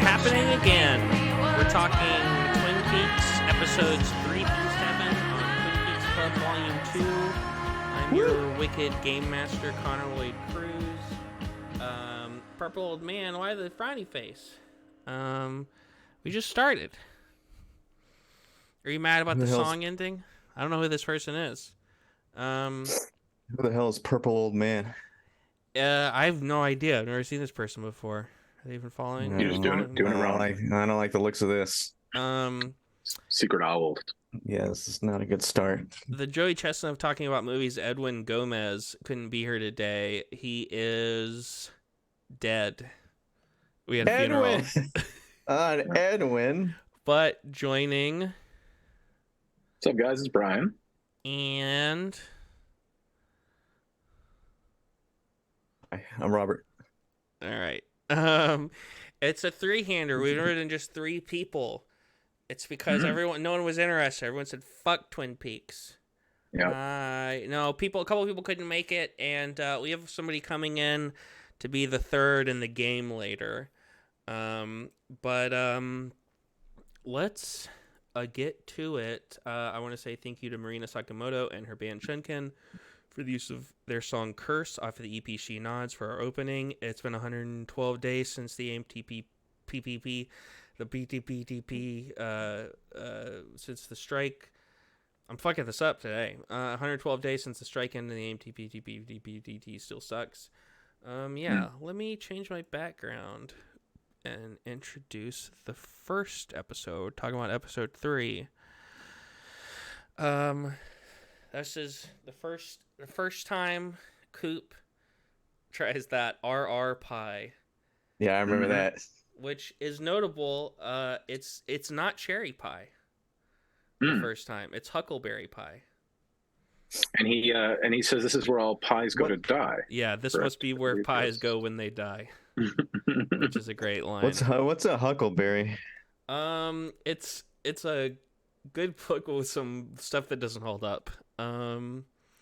happening again. We're talking Twin Peaks episodes 3 through 7 on Twin Peaks Club Volume 2. I'm your wicked game master, Connor Lloyd Crews. Purple Old Man, why the frowny face? We just started. Are you mad about the song ending? I don't know who this person is. Who the hell is Purple Old Man? I have no idea. I've never seen this person before. Are they even following? You're just doing it wrong. I don't like the looks of this. Secret Owl. Yeah, this is not a good start. The Joey Chestnut of talking about movies, Edwin Gomez, couldn't be here today. He is dead. We had a funeral. Edwin. But joining. What's up, guys? It's Brian. And I'm Robert. all right. It's a three-hander. We've written just three people. It's because no one was interested. Everyone said fuck Twin Peaks. Yeah. No, a couple of people couldn't make it, and we have somebody coming in to be the third in the game later. Let's get to it. I want to say thank you to Marina Sakamoto and her band Shunkin for the use of their song Curse off of the EP She Nods for our opening. It's been 112 days since the AMTP PPP, the BTPTP, since the strike. I'm fucking this up today. 112 days since the strike ended, and the AMTP still sucks. Let me change my background and introduce the first episode, talking about episode 3. This is the first time Coop tries that RR pie. Yeah, I remember that. Which is notable. It's not cherry pie. The first time, it's huckleberry pie. And he says this is where all pies go to die. Yeah, this must be where pies go when they die. Which is a great line. What's a huckleberry? It's a good book with some stuff that doesn't hold up.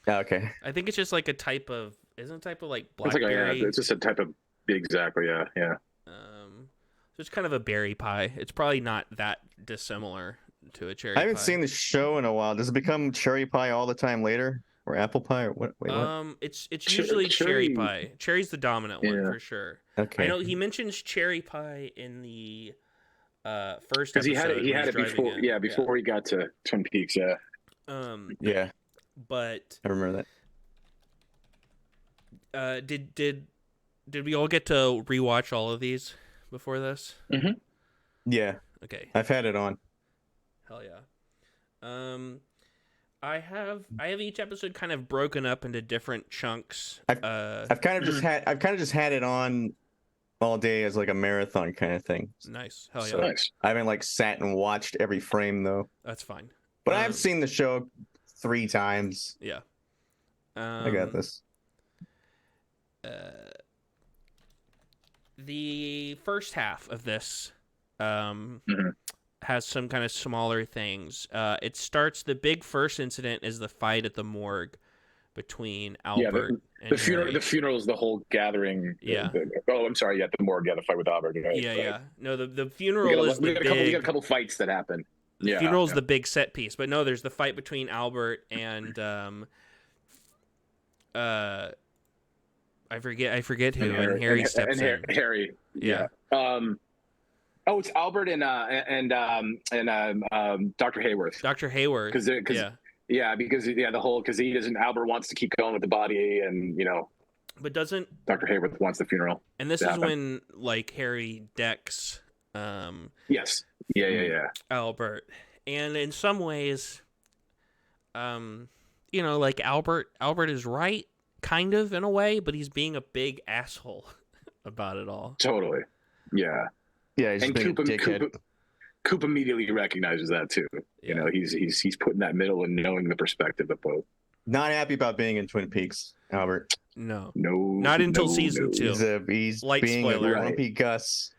Okay. I think it's just like a type of like blackberry. It's just a type of exactly. Yeah. So it's kind of a berry pie. It's probably not that dissimilar to a cherry. I haven't pie. seen the show in a while. Does it become cherry pie all the time later, or apple pie, or what? Wait, what? It's usually cherry pie. Cherry's the dominant one for sure. Okay. I know he mentions cherry pie in the first episode. Because he had it before. Before he got to Twin Peaks. Yeah. Yeah. But I remember that. Did we all get to rewatch all of these before this? Mm-hmm. Yeah. Okay. I've had it on. Hell yeah. I have each episode kind of broken up into different chunks. I've kind of just had it on all day as like a marathon kind of thing. Nice. Hell yeah. So nice. I haven't like sat and watched every frame though. That's fine. But I've seen the show 3 times. Yeah. I got this. The first half of this has some kind of smaller things. It starts, the big first incident is the fight at the morgue between Albert and Harry. The funeral is the whole gathering. Yeah. I'm sorry. Yeah, the morgue. Yeah, the fight with Albert. Right? Yeah. No, the funeral is we got a couple fights that happen. The funeral is the big set piece, but no, there's the fight between Albert and I forget who, and Harry steps in. Harry. Yeah. It's Albert and Dr. Hayworth. Dr. Hayworth. Because he doesn't. Albert wants to keep going with the body, and But doesn't Dr. Hayworth wants the funeral? And this is when like Harry decks. Yes. Yeah. Albert, and in some ways, like Albert is right, kind of in a way, but he's being a big asshole about it all. Totally. Yeah. Yeah, he's and being a dickhead. Coop immediately recognizes that too. Yeah. He's put in that middle and knowing the perspective of both. Not happy about being in Twin Peaks, Albert. No, not until season 2. He's Light being spoiler. a grumpy Gus.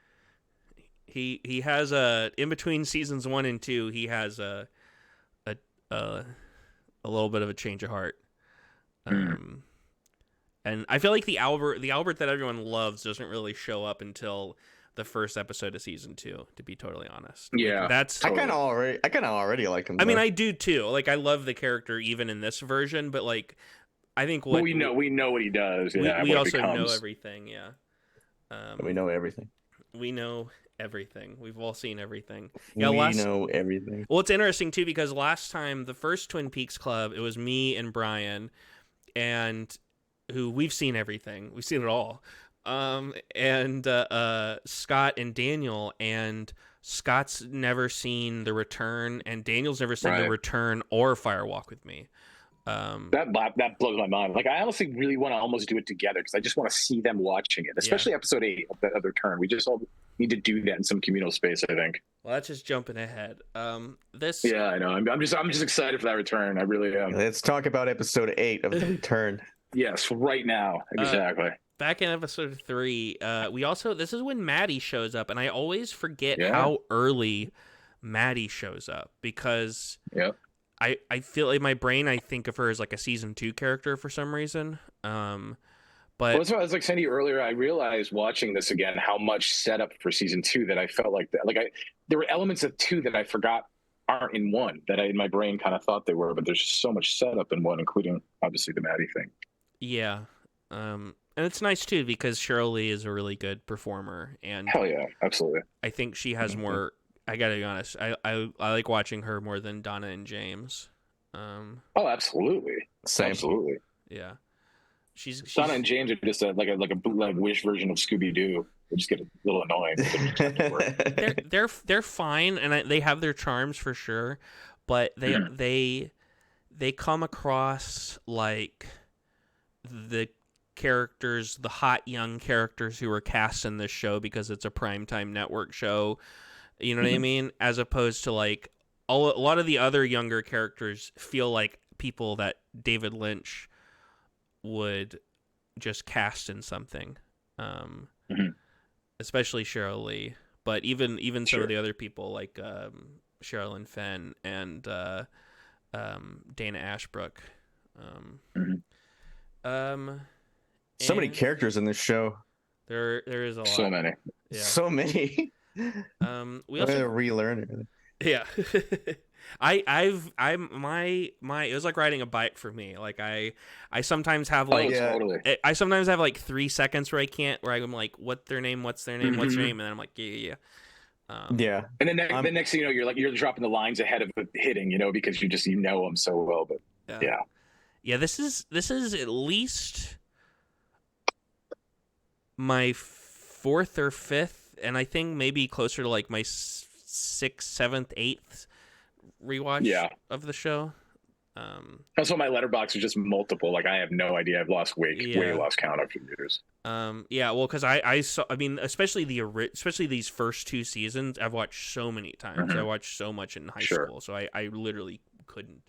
He has in between seasons 1 and 2, he has a little bit of a change of heart. And I feel like the Albert that everyone loves doesn't really show up until the first episode of season 2. To be totally honest, Yeah. like, that's. Totally. I kind of already like him. I mean, though. I do too. Like, I love the character even in this version, but like, I think what we know what he does. Yeah, we what also know becomes. everything. Yeah. We know everything. We know everything. We've all seen everything. We know everything. Well, it's interesting too because last time, the first Twin Peaks Club, it was me and Brian, and who we've seen everything. We've seen it all. And Scott and Daniel, and Scott's never seen The Return, and Daniel's never seen The Return or Fire Walk with Me. That blows my mind. Like, I honestly really want to almost do it together because I just want to see them watching it, especially episode 8 of the Return. We just all need to do that in some communal space, I think. Well, that's just jumping ahead. This. Yeah, I know. I'm just excited for that Return. I really am. Let's talk about episode 8 of The Return. Yes, right now. Exactly. Back in episode 3, we also, this is when Maddie shows up, and I always forget how early Maddie shows up because I feel like my brain, I think of her as like a season 2 character for some reason. But that's what I was like saying to you earlier. I realized watching this again how much setup for season 2 that I felt like that. Like there were elements of 2 that I forgot aren't in 1 that I in my brain kind of thought they were, but there's just so much setup in 1, including obviously the Maddie thing. Yeah. And it's nice too because Cheryl Lee is a really good performer, and hell yeah, absolutely. I think she has more. I gotta be honest. I like watching her more than Donna and James. Oh, absolutely. Same. Absolutely. Yeah. She's Donna and James are just like a bootleg Wish version of Scooby Doo. They just get a little annoying. they're fine, and they have their charms for sure, but they come across like the characters, the hot young characters who were cast in this show because it's a primetime network show. You know what I mean? As opposed to like a lot of the other younger characters feel like people that David Lynch would just cast in something. Especially Cheryl Lee, but even some of the other people like Sherilyn Fenn and Dana Ashbrook. So many characters in this show. There is a lot. So many. Yeah. So many. We also relearn it. Yeah. My it was like riding a bike for me. Like I sometimes have like totally. I sometimes have like 3 seconds where I'm like, what's their name, what's their name, and then I'm like, yeah. Yeah. And then the next thing you know, you're dropping the lines ahead of it hitting, because you know them so well. But yeah. This is at least my 4th or 5th, and I think maybe closer to like my 6th, 7th, 8th rewatch of the show. That's why my letterbox is just multiple. Like I have no idea. I've lost way lost count after years. Well, because I saw. I mean, especially these first 2 seasons, I've watched so many times. I watched so much in high school, so I literally couldn't.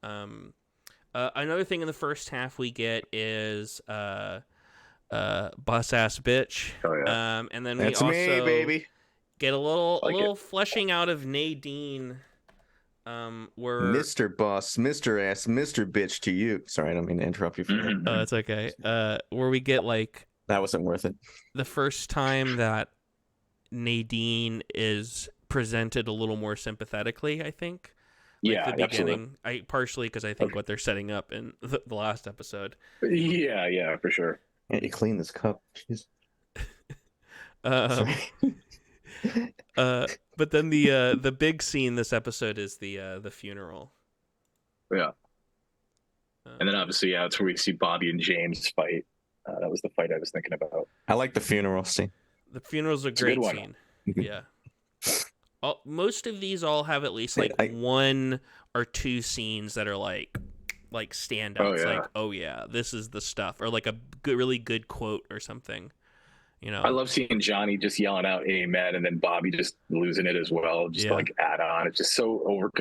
Another thing in the first half we get is bus ass bitch. Oh, yeah. And then That's we also me, baby. get a little fleshing out of Nadine. Where Mr. Boss, Mr. Ass, Mr. Bitch to you. Sorry, I don't mean to interrupt you. Oh, it's okay. Where we get like that wasn't worth it. The first time that Nadine is presented a little more sympathetically, I think. Like the beginning. Absolutely. Partially because I think what they're setting up in the last episode. Yeah, for sure. Yeah, you clean this cup. Jeez. But then the big scene this episode is the funeral. Yeah. And then obviously, it's where we see Bobby and James fight. That was the fight I was thinking about. I like the funeral scene. The funeral's a great scene. Yeah. Most of these all have at least like 1 or 2 scenes that are like standouts. This is the stuff, or like a really good quote or something. I love seeing Johnny just yelling out "Amen" and then Bobby just losing it as well. Just like add on. It's just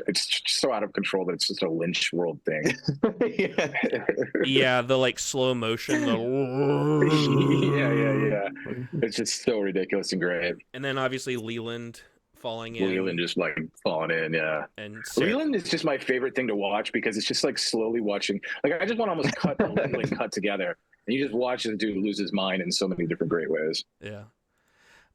it's just so out of control that it's just a Lynch world thing. The like slow motion. Yeah. It's just so ridiculous and great. And then obviously Leland falling in. Leland just like falling in, yeah. And Leland is just my favorite thing to watch because it's just like slowly watching. Like I just want to almost cut the Leland cut together. And you just watch the dude lose his mind in so many different great ways. Yeah.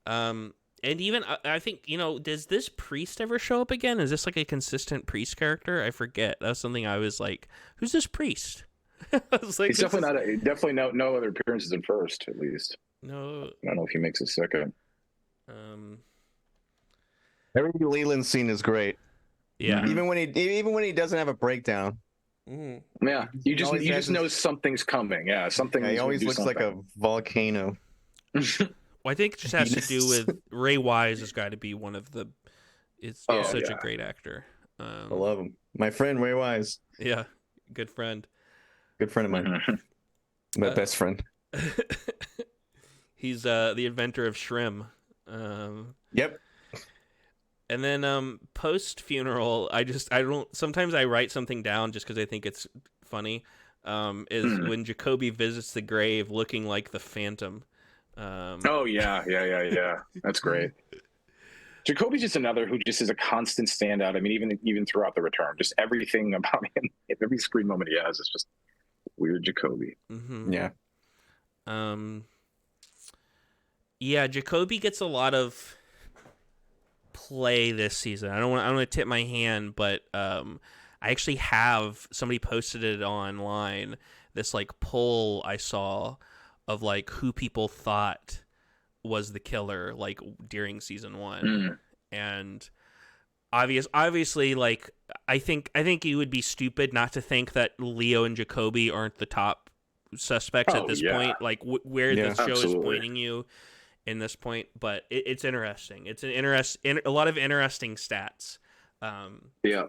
And even I think, you know, does this priest ever show up again? Is this like a consistent priest character? I forget. That's something I was like, who's this priest? I was like, He's definitely no other appearances in first, at least. No. I don't know if he makes a second. Every Leland scene is great. Yeah. Mm-hmm. Even when he doesn't have a breakdown. Mm-hmm. Yeah, you just know something's coming. Yeah, something. Yeah, he always looks like a volcano. Well, I think it just has to do with Ray Wise has got to be one of the. It's such a great actor. I love him. My friend Ray Wise. Yeah, good friend. Good friend of mine. My best friend. He's the inventor of Shrim. Yep. And then post funeral, sometimes I write something down just because I think it's funny. Is when Jacoby visits the grave looking like the Phantom. Oh yeah. That's great. Jacoby's just another who just is a constant standout. I mean, even throughout the return, just everything about him, every screen moment he has is just weird Jacoby. Mm-hmm. Yeah. Yeah, Jacoby gets a lot of play this season. I don't want to tip my hand, but I actually have somebody posted it online. This like poll I saw of like who people thought was the killer like during season 1, and obviously like I think you would be stupid not to think that Leo and Jacoby aren't the top suspects at this point. Like where the show is pointing you in this point, but it's interesting. It's a lot of interesting stats. Yeah,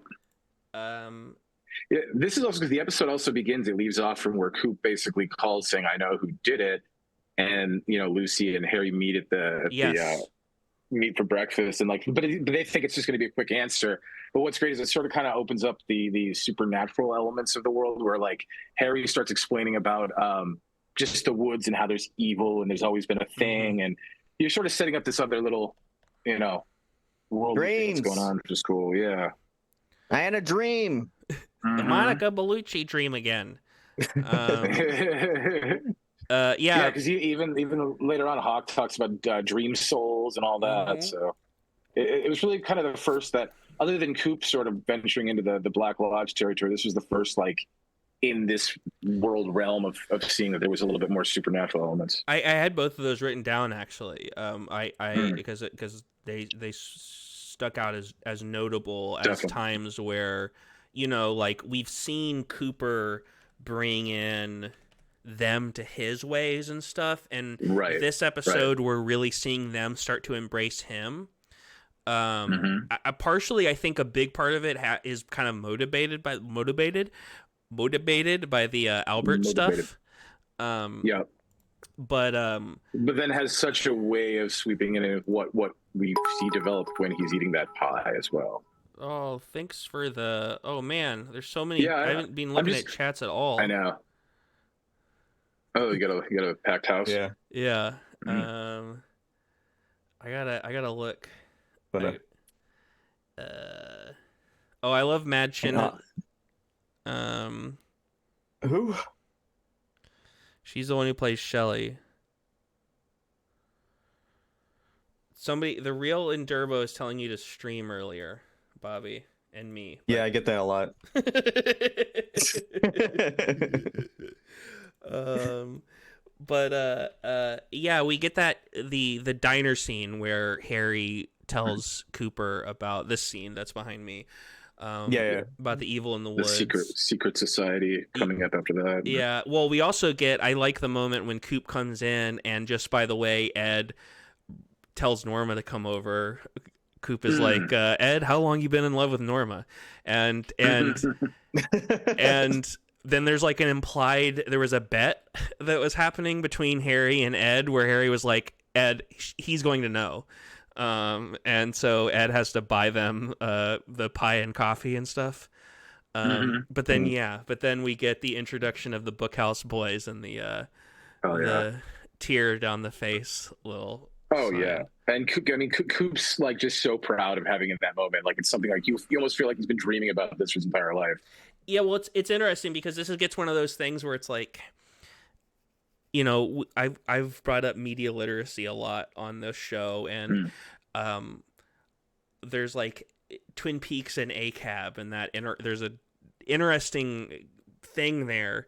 this is also because the episode also begins. It leaves off from where Coop basically calls saying, "I know who did it," and you know Lucy and Harry meet at the meet for breakfast, and like, but they think it's just going to be a quick answer. But what's great is it sort of kind of opens up the supernatural elements of the world, where like Harry starts explaining about just the woods and how there's evil and there's always been a thing, and you're sort of setting up this other little, you know, world that's going on, which is cool. Yeah, I had a dream. The Monica Bellucci dream again. Yeah, because even later on, Hawk talks about dream souls and all that. So it was really kind of the first that, other than Coop sort of venturing into the Black Lodge territory, this was the first like in this world realm of seeing that there was a little bit more supernatural elements. I had both of those written down actually. Because they stuck out as notable as times where, you know, like we've seen Cooper bring in them to his ways and stuff, and this episode we're really seeing them start to embrace him. Partially, I think a big part of it is kind of motivated by the Albert stuff. But then has such a way of sweeping in what we see develop when he's eating that pie as well. Oh, thanks for the. Oh man, there's so many. I haven't been looking at chats at all. I know. Oh, you got a packed house. Yeah. Yeah. I gotta look. But, I love Mad Chin. Who? She's the one who plays Shelly. The real Endurbo is telling you to stream earlier, Bobby and me. Yeah, I get that a lot. Yeah, we get that the diner scene where Harry tells Cooper about this scene that's behind me. About the evil in the woods, the secret society coming up after that. Yeah, well, we also get, I like the moment when Coop comes in, and just by the way, Ed tells Norma to come over. Coop is like, Ed, how long you been in love with Norma? And and then there's like there was a bet that was happening between Harry and Ed, where Harry was like, Ed, he's going to know. And so Ed has to buy them the pie and coffee and stuff. But then we get the introduction of the Bookhouse Boys and the tear down the face little. Oh sign. Yeah, and Coop's like just so proud of having in that moment. Like it's something like you almost feel like he's been dreaming about this his entire life. Yeah, well, it's interesting because this gets one of those things where it's like, I've brought up media literacy a lot on this show, and there's like Twin Peaks and ACAB, and there's a interesting thing there.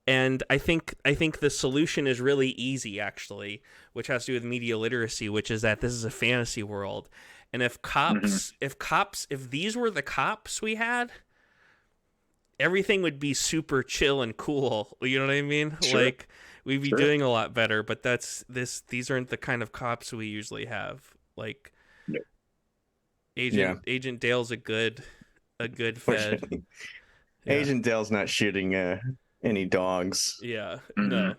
And I think the solution is really easy, actually, which has to do with media literacy, which is that this is a fantasy world. And if these were the cops we had, everything would be super chill and cool. You know what I mean? Sure. Like, we'd be doing a lot better, but these aren't the kind of cops we usually have. Like, Agent Dale's a good fed. Yeah. Agent Dale's not shooting any dogs. Yeah. No.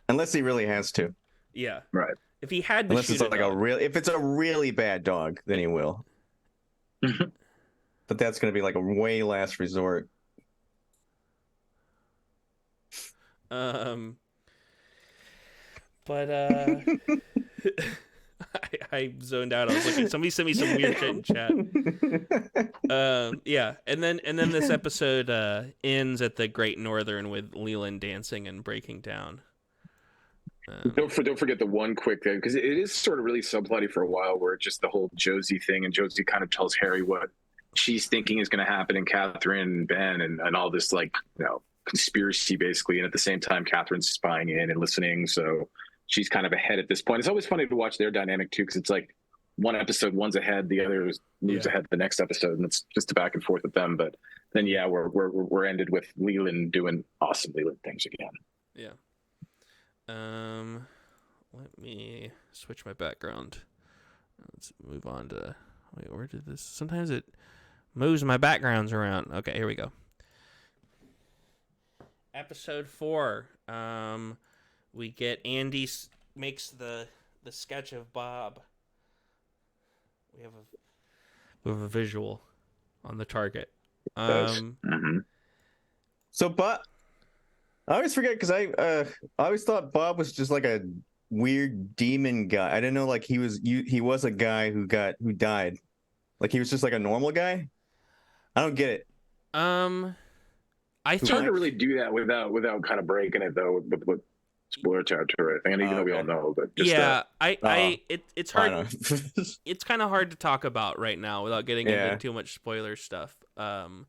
Unless he really has to. Yeah. Right. If he had to Unless shoot it's like if it's a really bad dog, then he will. But that's going to be like a way last resort. But I zoned out. I was looking. Somebody sent me some weird shit in chat. Yeah, and then this episode ends at the Great Northern with Leland dancing and breaking down. Don't forget the one quick thing, because it is sort of really subplotty for a while, where it's just the whole Josie thing, and Josie kind of tells Harry what she's thinking is going to happen, and Catherine and Ben and all this, like, conspiracy basically, and at the same time Catherine's spying in and listening, so she's kind of ahead at this point. It's always funny to watch their dynamic too, because it's like one episode one's ahead, the other moves ahead the next episode, and it's just a back and forth with them. But then we're ended with Leland doing awesome Leland things again. Yeah. Let me switch my background. Let's move on to where did this? Sometimes it moves my backgrounds around. Okay, here we go. Episode 4. We get Andy makes the sketch of Bob. We have a visual on the target. So, Bob, I always forget, because I always thought Bob was just like a weird demon guy. I didn't know like he was a guy who died. Like he was just like a normal guy. I don't get it. It's hard to really do that without kind of breaking it though with spoiler territory. I think, even though we all know, but just it's hard. It's kind of hard to talk about right now without getting into too much spoiler stuff. But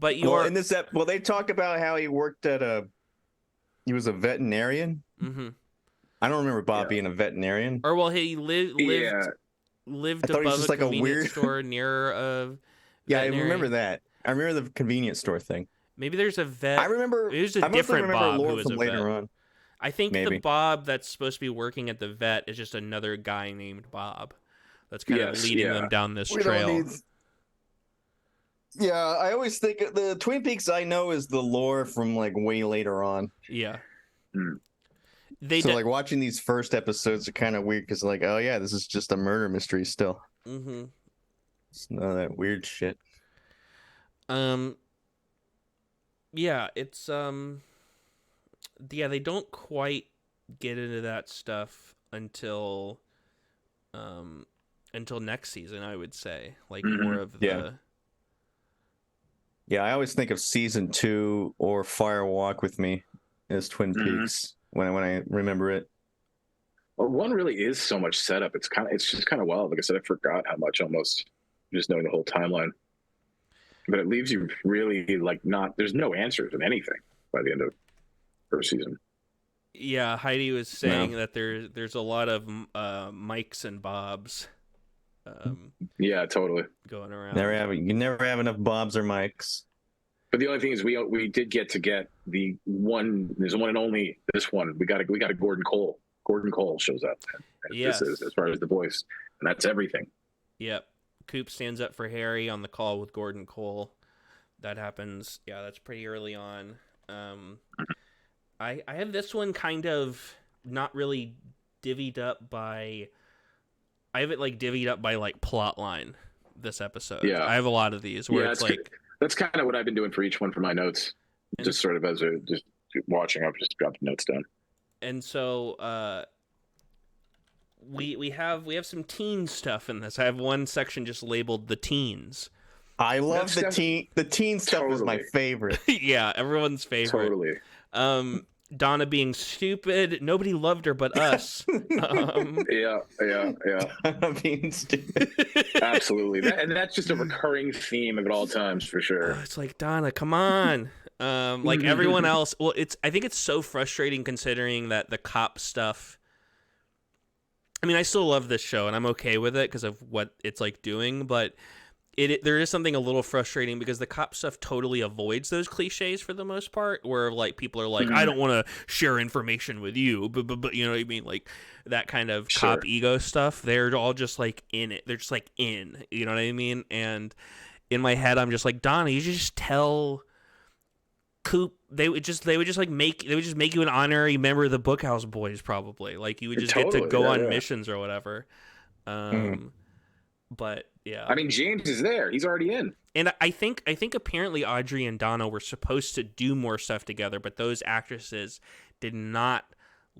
they talk about how he worked he was a veterinarian. Mm-hmm. I don't remember Bob being a veterinarian. Or he lived above a convenience store near a veterinarian. I remember that. I remember the convenience store thing. Maybe there's a vet. I remember. There's a different Bob who is a later vet. On. I think the Bob that's supposed to be working at the vet is just another guy named Bob. That's kind of leading them down this trail. Yeah, I always think the Twin Peaks I know is the lore from like way later on. Yeah. Like watching these first episodes are kind of weird, because like, oh yeah, this is just a murder mystery still. Mm-hmm. It's none of that weird shit. Yeah, it's they don't quite get into that stuff until next season, I would say. Like more of the Yeah, I always think of season 2 or Fire Walk with Me as Twin Peaks when I remember it. Well, one really is so much setup. It's just kind of wild. Like I said, I forgot how much almost just knowing the whole timeline. But it leaves you really like there's no answers in anything by the end of first season. Yeah, Heidi was saying that there's a lot of Mikes and Bobs. Yeah, totally. Going around. You never have enough Bobs or Mikes. But the only thing is, we did get the one. There's the one and only. This one we got a Gordon Cole. Gordon Cole shows up. Yes. This is as far as the voice, and that's everything. Yep. Coop stands up for Harry on the call with Gordon Cole. That happens. Yeah, that's pretty early on. I have this one kind of not really divvied up by. I have it like divvied up by like plot line. This episode. Yeah, I have a lot of these where it's like. That's kind of what I've been doing for each one for my notes. Just sort of as just watching, I've just got the notes down. And so we have some teen stuff in this. I have one section just labeled the teens. I love the teen stuff. Totally. Is my favorite. Yeah, everyone's favorite. Totally. Donna being stupid. Nobody loved her but us. Yeah. Being stupid. Absolutely. And that's just a recurring theme at all times for sure. It's like, Donna, come on. Like everyone else. Well, I think it's so frustrating considering that the cop stuff. I mean, I still love this show and I'm okay with it because of what it's like doing, but there is something a little frustrating because the cop stuff totally avoids those cliches for the most part, where like people are like, I don't want to share information with you, but you know what I mean, like that kind of cop ego stuff. They're all just like in it. They're just like in, you know what I mean? And in my head, I'm just like, Donna, you just tell Coop. They would just like make you an honorary member of the Bookhouse Boys, probably. Like you would just get to go on missions or whatever. But yeah, I mean, James is there. He's already in. And I think apparently Audrey and Donna were supposed to do more stuff together, but those actresses did not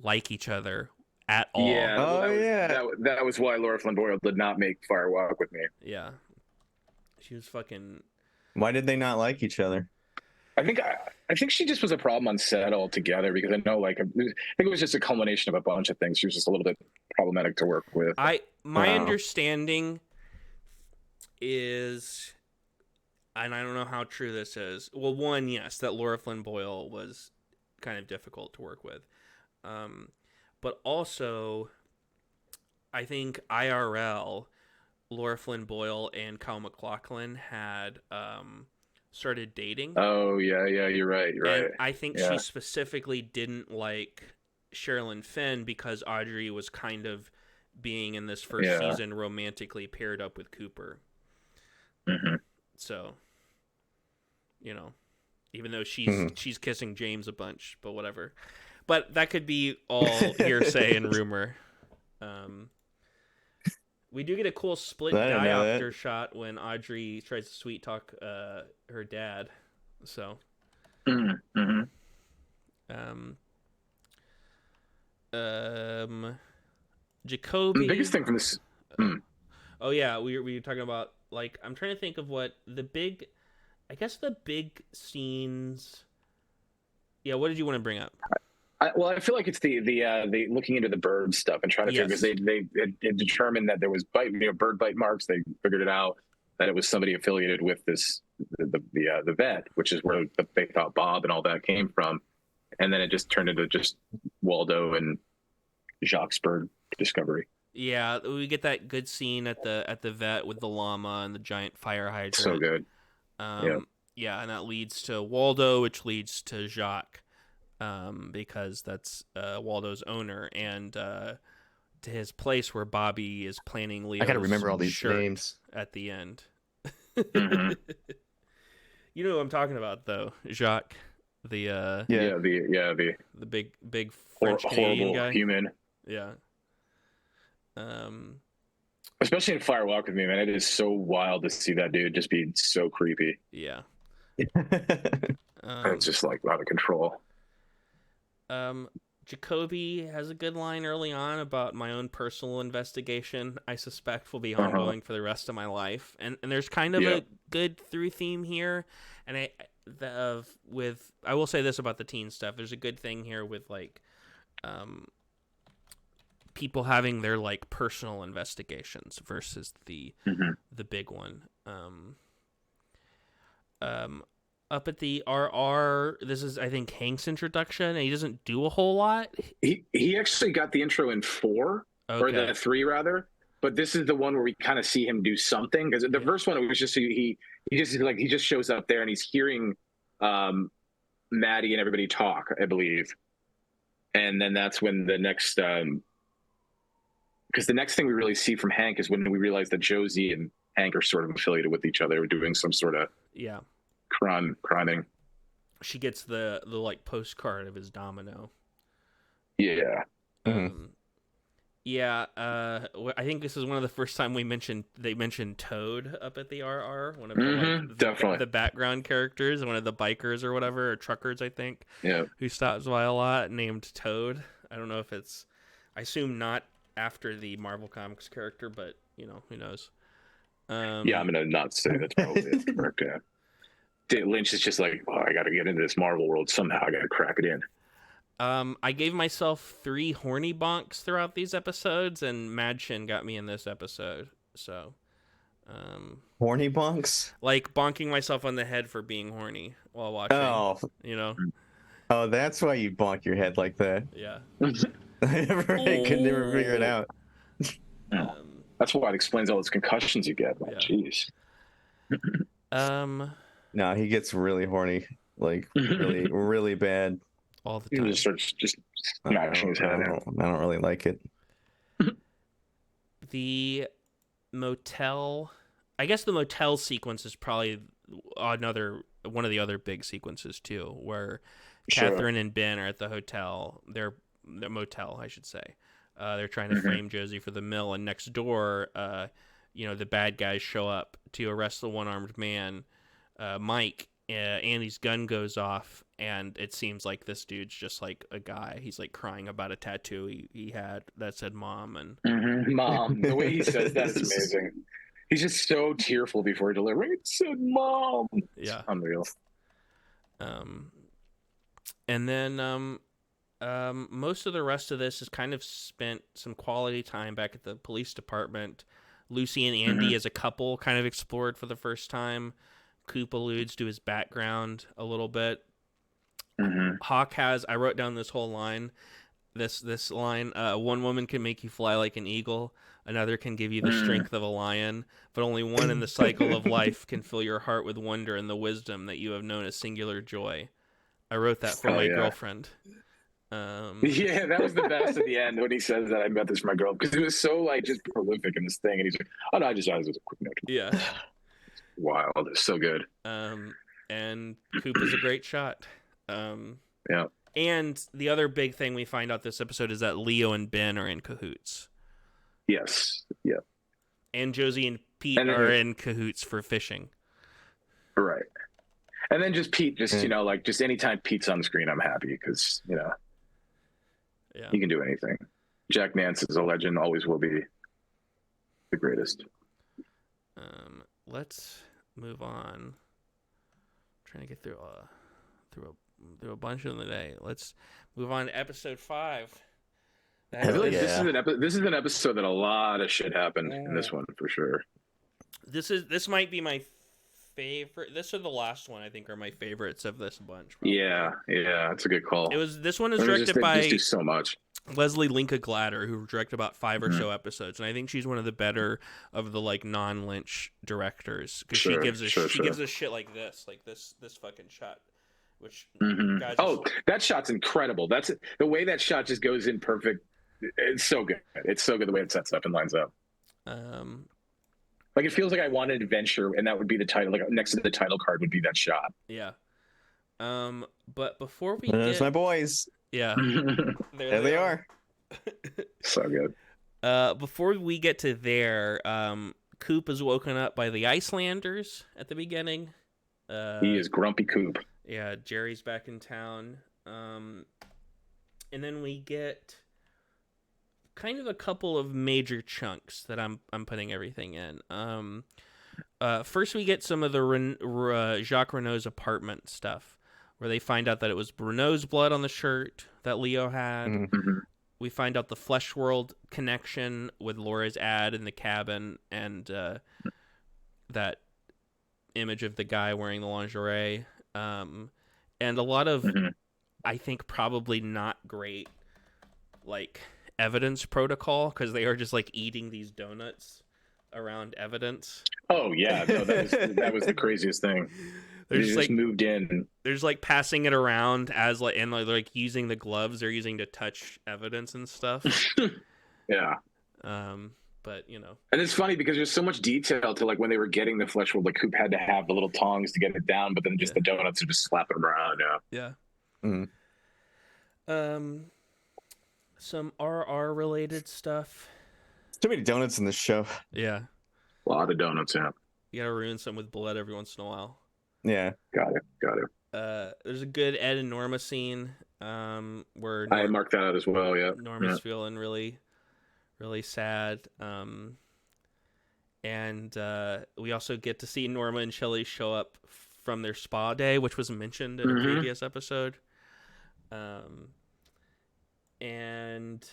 like each other at all. Yeah. That was why Laura Flynn Boyle did not make Fire Walk with Me. Yeah. She was fucking. Why did they not like each other? I think she just was a problem on set altogether, because I know, like, I think it was just a culmination of a bunch of things. She was just a little bit problematic to work with. My understanding is, and I don't know how true this is. Well, one, yes, that Laura Flynn Boyle was kind of difficult to work with. But also, I think IRL, Laura Flynn Boyle and Kyle MacLachlan had started dating. Oh, yeah, you're right. And I think she specifically didn't like Sherilyn Fenn because Audrey was kind of being in this first season romantically paired up with Cooper. Mm-hmm. So, you know, even though she's kissing James a bunch, but whatever. But that could be all hearsay and rumor. We do get a cool split diopter shot when Audrey tries to sweet talk her dad. So, Jacoby. The biggest thing from this. Oh yeah, we were talking about, like, I'm trying to think of what the big scenes. Yeah, what did you want to bring up? I feel like it's the looking into the bird stuff and trying to figure, because they determined that there was bird bite marks. They figured it out that it was somebody affiliated with the vet, which is where they thought Bob and all that came from, and then it just turned into just Waldo and Jacques' bird discovery. Yeah, we get that good scene at the vet with the llama and the giant fire hydrant. So good. Yeah, and that leads to Waldo, which leads to Jacques. Because that's Waldo's owner, and to his place where Bobby is planning Leo's I gotta remember all these names at the end. Mm-hmm. You know what I'm talking about, though, Jacques, the big French Canadian guy, human. Yeah. Especially in Fire Walk with Me, man, it is so wild to see that dude just be so creepy. Yeah. It's just like out of control. Jacoby has a good line early on about my own personal investigation. I suspect will be ongoing for the rest of my life, and there's kind of a good through theme here. And I will say this about the teen stuff. There's a good thing here with like, people having their like personal investigations versus the big one. Up at the RR, this is, I think, Hank's introduction, and he doesn't do a whole lot. He actually got the intro in 4, or the 3 rather, but this is the one where we kind of see him do something, because the first one, it was just he just shows up there and he's hearing Maddie and everybody talk, I believe, and then that's when the next because the next thing we really see from Hank is when we realize that Josie and Hank are sort of affiliated with each other, doing some sort of criming. She gets the like postcard of his domino. Yeah. I think this is one of the first time they mentioned Toad up at the RR, one of definitely the background characters, one of the bikers or whatever, or truckers, I think. Yeah. Who stops by a lot, named Toad. I don't know if I assume not after the Marvel Comics character, but you know, who knows. I'm gonna not say that's probably correct. Yeah. Lynch is just like, I got to get into this Marvel world somehow. I got to crack it in. I gave myself 3 horny bonks throughout these episodes, and Madchen got me in this episode. So, Horny bonks? like bonking myself on the head for being horny while watching. Oh, You know? oh, that's why you bonk your head like that. Yeah. I could never figure it out. That's why it explains all those concussions you get. Yeah. Jeez. No, he gets really horny, like really, really bad. All the He time. just starts just smashing his head. I don't really like it. The motel, I guess the motel sequence is probably one of the other big sequences too, where Catherine and Ben are at the hotel. They're the motel, I should say. They're trying to frame Josie for the mill, and next door, the bad guys show up to arrest the one-armed man, Mike. Andy's gun goes off, and it seems like this dude's just like a guy. He's like crying about a tattoo he had that said "mom" and mom. The way he says that is amazing. He's just so tearful before delivering. It said "mom." Yeah, it's unreal. And then most of the rest of this is kind of spent some quality time back at the police department. Lucy and Andy as a couple kind of explored for the first time. Coop alludes to his background a little bit. Hawk I wrote down this whole line, this line, one woman can make you fly like an eagle, another can give you the strength of a lion, but only one in the cycle of life can fill your heart with wonder and the wisdom that you have known as singular joy. I wrote that for my girlfriend. Yeah, that was the best at the end when he says that I met this for my girl, because it was so like just prolific in this thing, and he's like, oh no, I just as a quick note. Yeah. Wow, it's so good. And Coop is a great shot. Yeah. And the other big thing we find out this episode is that Leo and Ben are in cahoots. Yes. Yeah. And Josie and Pete are in cahoots for fishing. Right. And then just Pete, just anytime Pete's on the screen, I'm happy because he can do anything. Jack Nance is a legend, always will be the greatest. Let's move on. Trying to get through a bunch of the day. Let's move on to episode 5. This is an episode that a lot of shit happened in this one for sure. This might be my favorite. This or the last one, I think, are my favorites of this bunch. Probably. Yeah, that's a good call. This one is directed by they do so much. Leslie Linka Glatter, who directed about 5 or so episodes, and I think she's one of the better of the like non-Lynch directors because she gives us shit like this fucking shot, which that shot's incredible. That's the way that shot just goes in perfect. It's so good. It's so good the way it sets up and lines up. Like it feels like I want an adventure, and that would be the title. Like next to the title card would be that shot. Yeah. But before we there's my boys. Yeah. There they are. So good. Before we get to there, Coop is woken up by the Icelanders at the beginning. He is grumpy Coop. Yeah, Jerry's back in town. And then we get kind of a couple of major chunks that I'm putting everything in. First we get some of the Jacques Renault's apartment stuff, where they find out that it was Renault's blood on the shirt that Leo had. Mm-hmm. We find out the Flesh World connection with Laura's ad in the cabin and that image of the guy wearing the lingerie. And a lot of, I think, probably not great, like, evidence protocol, because they are just, like, eating these donuts around evidence. Oh, yeah. No, that was the craziest thing. They just like moved in. There's like passing it around as like and like using the gloves they're using to touch evidence and stuff. Yeah. But and it's funny because there's so much detail to like when they were getting the flesh world. Like Coop had to have the little tongs to get it down, but then just the donuts are just slapping around. Yeah. Mm-hmm. Some RR related stuff. Too many donuts in this show. Yeah. A lot of donuts. Yeah. You gotta ruin some with blood every once in a while. Yeah, got it. There's a good Ed and Norma scene where I marked that out as well. Yeah, Norma's feeling really, really sad. And we also get to see Norma and Shelley show up from their spa day, which was mentioned in a previous episode. and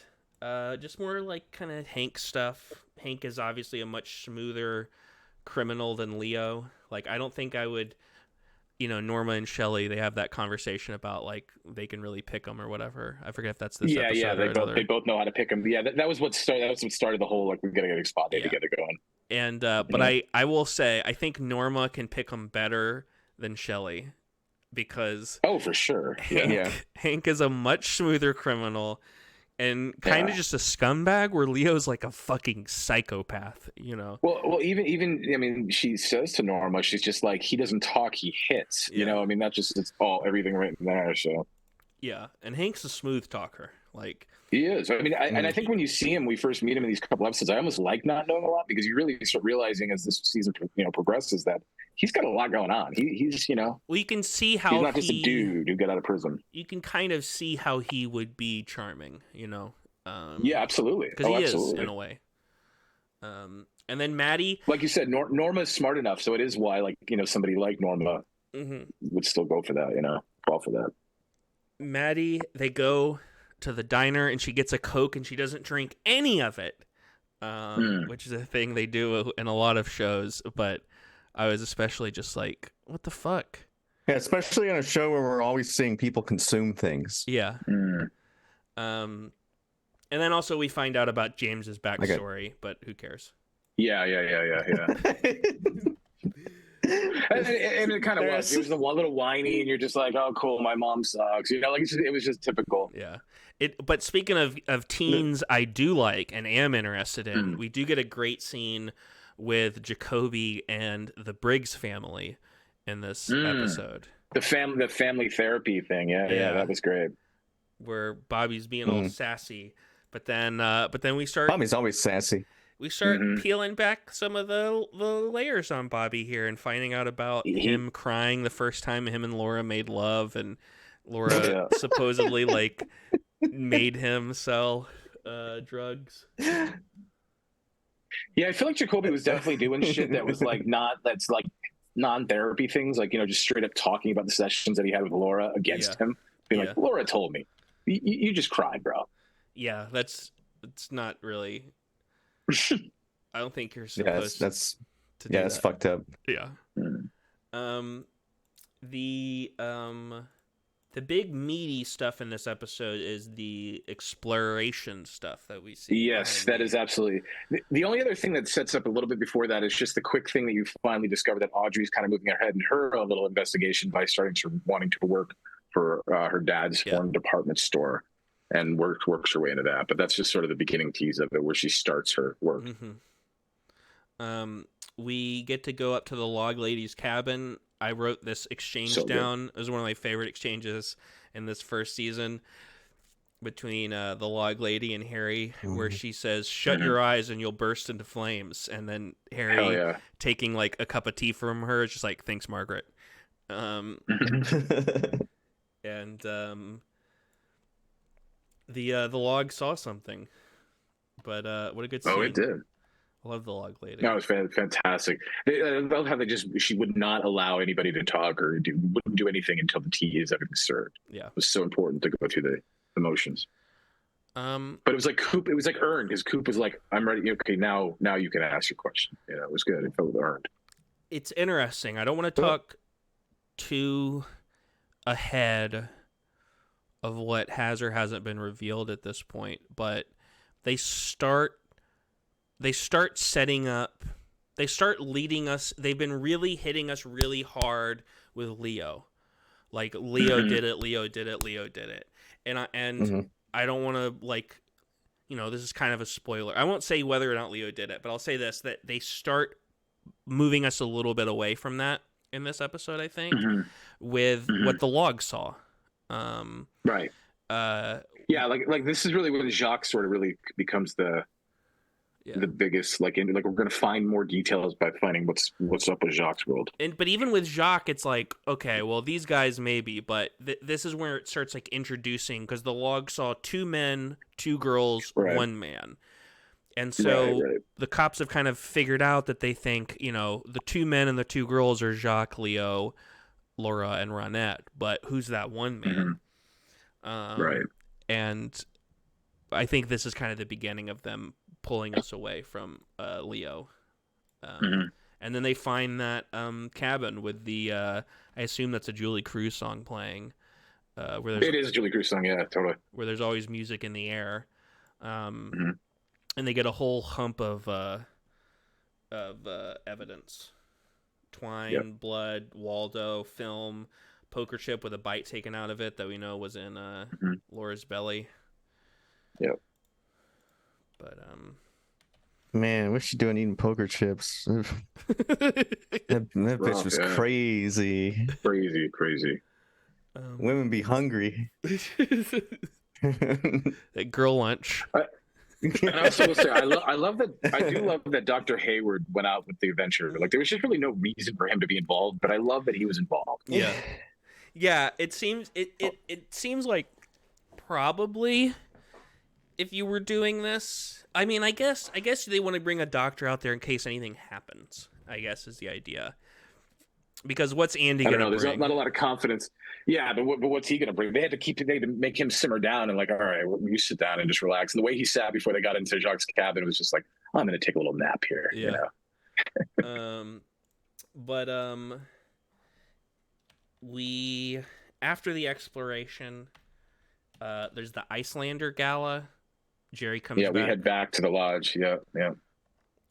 just more like kind of Hank stuff. Hank is obviously a much smoother criminal than Leo. Like, I don't think I would, Norma and Shelley, they have that conversation about like they can really pick them or whatever. I forget if that's this episode. Yeah, or they both know how to pick them. Yeah, that was what started the whole like we gotta get a spot day together going. And but I will say I think Norma can pick them better than Shelley, because for sure. Hank is a much smoother criminal and kind of just a scumbag, where Leo's like a fucking psychopath, Well, even I mean, she says to Norma, she's just like, he doesn't talk, he hits. I mean, that's just it's everything right in there. So yeah, and Hank's a smooth talker, like he is. I mean, and I think when you see him, we first meet him in these couple episodes, I almost like not knowing a lot, because you really start realizing as this season progresses that he's got a lot going on. He's well, you can see how he's not just a dude who got out of prison. You can kind of see how he would be charming, yeah, absolutely, because he is in a way. And then Maddie, like you said, Norma's smart enough, so it is why like somebody like Norma would still go for that, fall for that. Maddie, they go to the diner and she gets a Coke and she doesn't drink any of it, which is a thing they do in a lot of shows, but I was especially just like, what the fuck? Yeah, especially on a show where we're always seeing people consume things. Yeah. And then also we find out about James's backstory, but who cares? Yeah. And it kind of was. It was a little whiny, and you're just like, "Oh, cool, my mom sucks." Like it was just typical. Yeah. But speaking of teens, I do like and am interested in. We do get a great scene with Jacoby and the Briggs family in this episode. The family therapy thing. Yeah, that was great. Where Bobby's being a little sassy, but then we start. Bobby's always sassy. We start peeling back some of the layers on Bobby here and finding out about him crying the first time him and Laura made love, and Laura supposedly like made him sell drugs. Yeah, I feel like Jacoby was definitely doing shit that was like that's like non-therapy things, like just straight up talking about the sessions that he had with Laura against him, being like, Laura told me, you just cried, bro. Yeah, it's not really. I don't think you're supposed to do that. It's fucked up. Yeah. The big meaty stuff in this episode is the exploration stuff that we see. Yes, that is absolutely. The only other thing that sets up a little bit before that is just the quick thing that you finally discover that Audrey's kind of moving ahead in her own little investigation by starting to wanting to work for her dad's foreign department store, and works her way into that. But that's just sort of the beginning tease of it, where she starts her work. We get to go up to the log lady's cabin. I wrote this exchange down. It was one of my favorite exchanges in this first season between the log lady and Harry, where she says, "Shut your eyes and you'll burst into flames." And then Harry, taking like a cup of tea from her, is just like, "Thanks, Margaret." And the log saw something, but what a good scene. Oh, it did. I love the log lady. That was fantastic. I love how she would not allow anybody to talk or wouldn't do anything until the tea is everything served. Yeah, it was so important to go through the emotions. But it was like Coop. It was like earned, because Coop was like, "I'm ready. Okay, now you can ask your question." It was good. It felt earned. It's interesting. I don't want to talk too ahead of what has or hasn't been revealed at this point, but they start setting up, they start leading us. They've been really hitting us really hard with Leo. Like, Leo did it, Leo did it, Leo did it. And I don't want to, like, this is kind of a spoiler. I won't say whether or not Leo did it, but I'll say this, that they start moving us a little bit away from that in this episode, I think, with what the log saw. Right. Like this is really when Jacques sort of really becomes the biggest, like we're going to find more details by finding what's up with Jacques' world. But even with Jacques, it's like, okay, well, these guys maybe, but this is where it starts like introducing, because the log saw 2 men, 2 girls, 1 man. And so the cops have kind of figured out that they think, the 2 men and the 2 girls are Jacques, Leo, Laura, and Ronette, but who's that 1 man? Right. And I think this is kind of the beginning of them pulling us away from Leo. And then they find that cabin with the I assume that's a Julie Crews song playing. It is a Julie Crews song, yeah, totally. Where there's always music in the air, and they get a whole hump of evidence: twine, blood, Waldo, film, poker chip with a bite taken out of it that we know was in Laura's belly. Yep. But man, what's she doing eating poker chips? that bitch was crazy. Crazy. Women be hungry. That girl lunch. And I also will say, I love that. I do love that Dr. Hayward went out with the adventure. Like, there was just really no reason for him to be involved, but I love that he was involved. Yeah, yeah. It seems like probably if you were doing this, I mean, I guess they want to bring a doctor out there in case anything happens. I guess is the idea. Because what's Andy going to bring? There's not a lot of confidence. Yeah, but what's he going to bring? They had to make him simmer down and like, all right, well, you sit down and just relax. And the way he sat before they got into Jacques' cabin was just like, I'm going to take a little nap here. Yeah. You know? But we after the exploration, there's the Icelander Gala. Jerry comes back. We head back to the lodge. Yeah.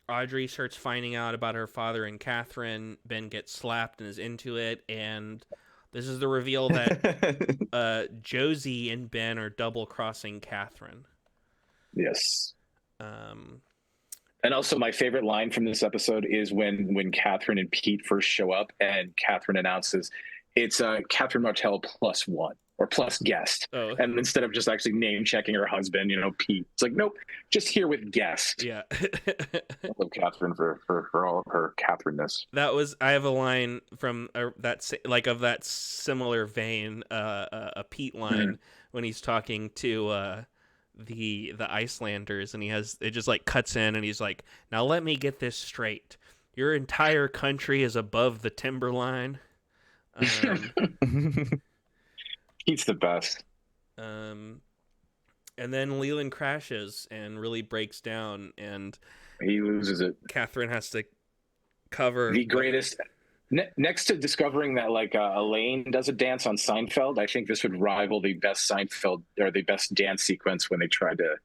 Audrey starts finding out about her father and Catherine. Ben gets slapped and is into it. And this is the reveal that Josie and Ben are double-crossing Catherine. Yes. And also my favorite line from this episode is when Catherine and Pete first show up and Catherine announces it's Catherine Martell +1. Or plus guest. Oh. And instead of just actually name checking her husband, Pete, it's like, nope, just here with guest. Yeah. I love Catherine for all of her Catherine-ness. I have a line from that similar vein, a Pete line when he's talking to the Icelanders, and it just like cuts in and he's like, now let me get this straight. Your entire country is above the timberline. He's the best. And then Leland crashes and really breaks down, and he loses it. Catherine has to cover the greatest. Next to discovering that Elaine does a dance on Seinfeld, I think this would rival the best Seinfeld or the best dance sequence when they tried to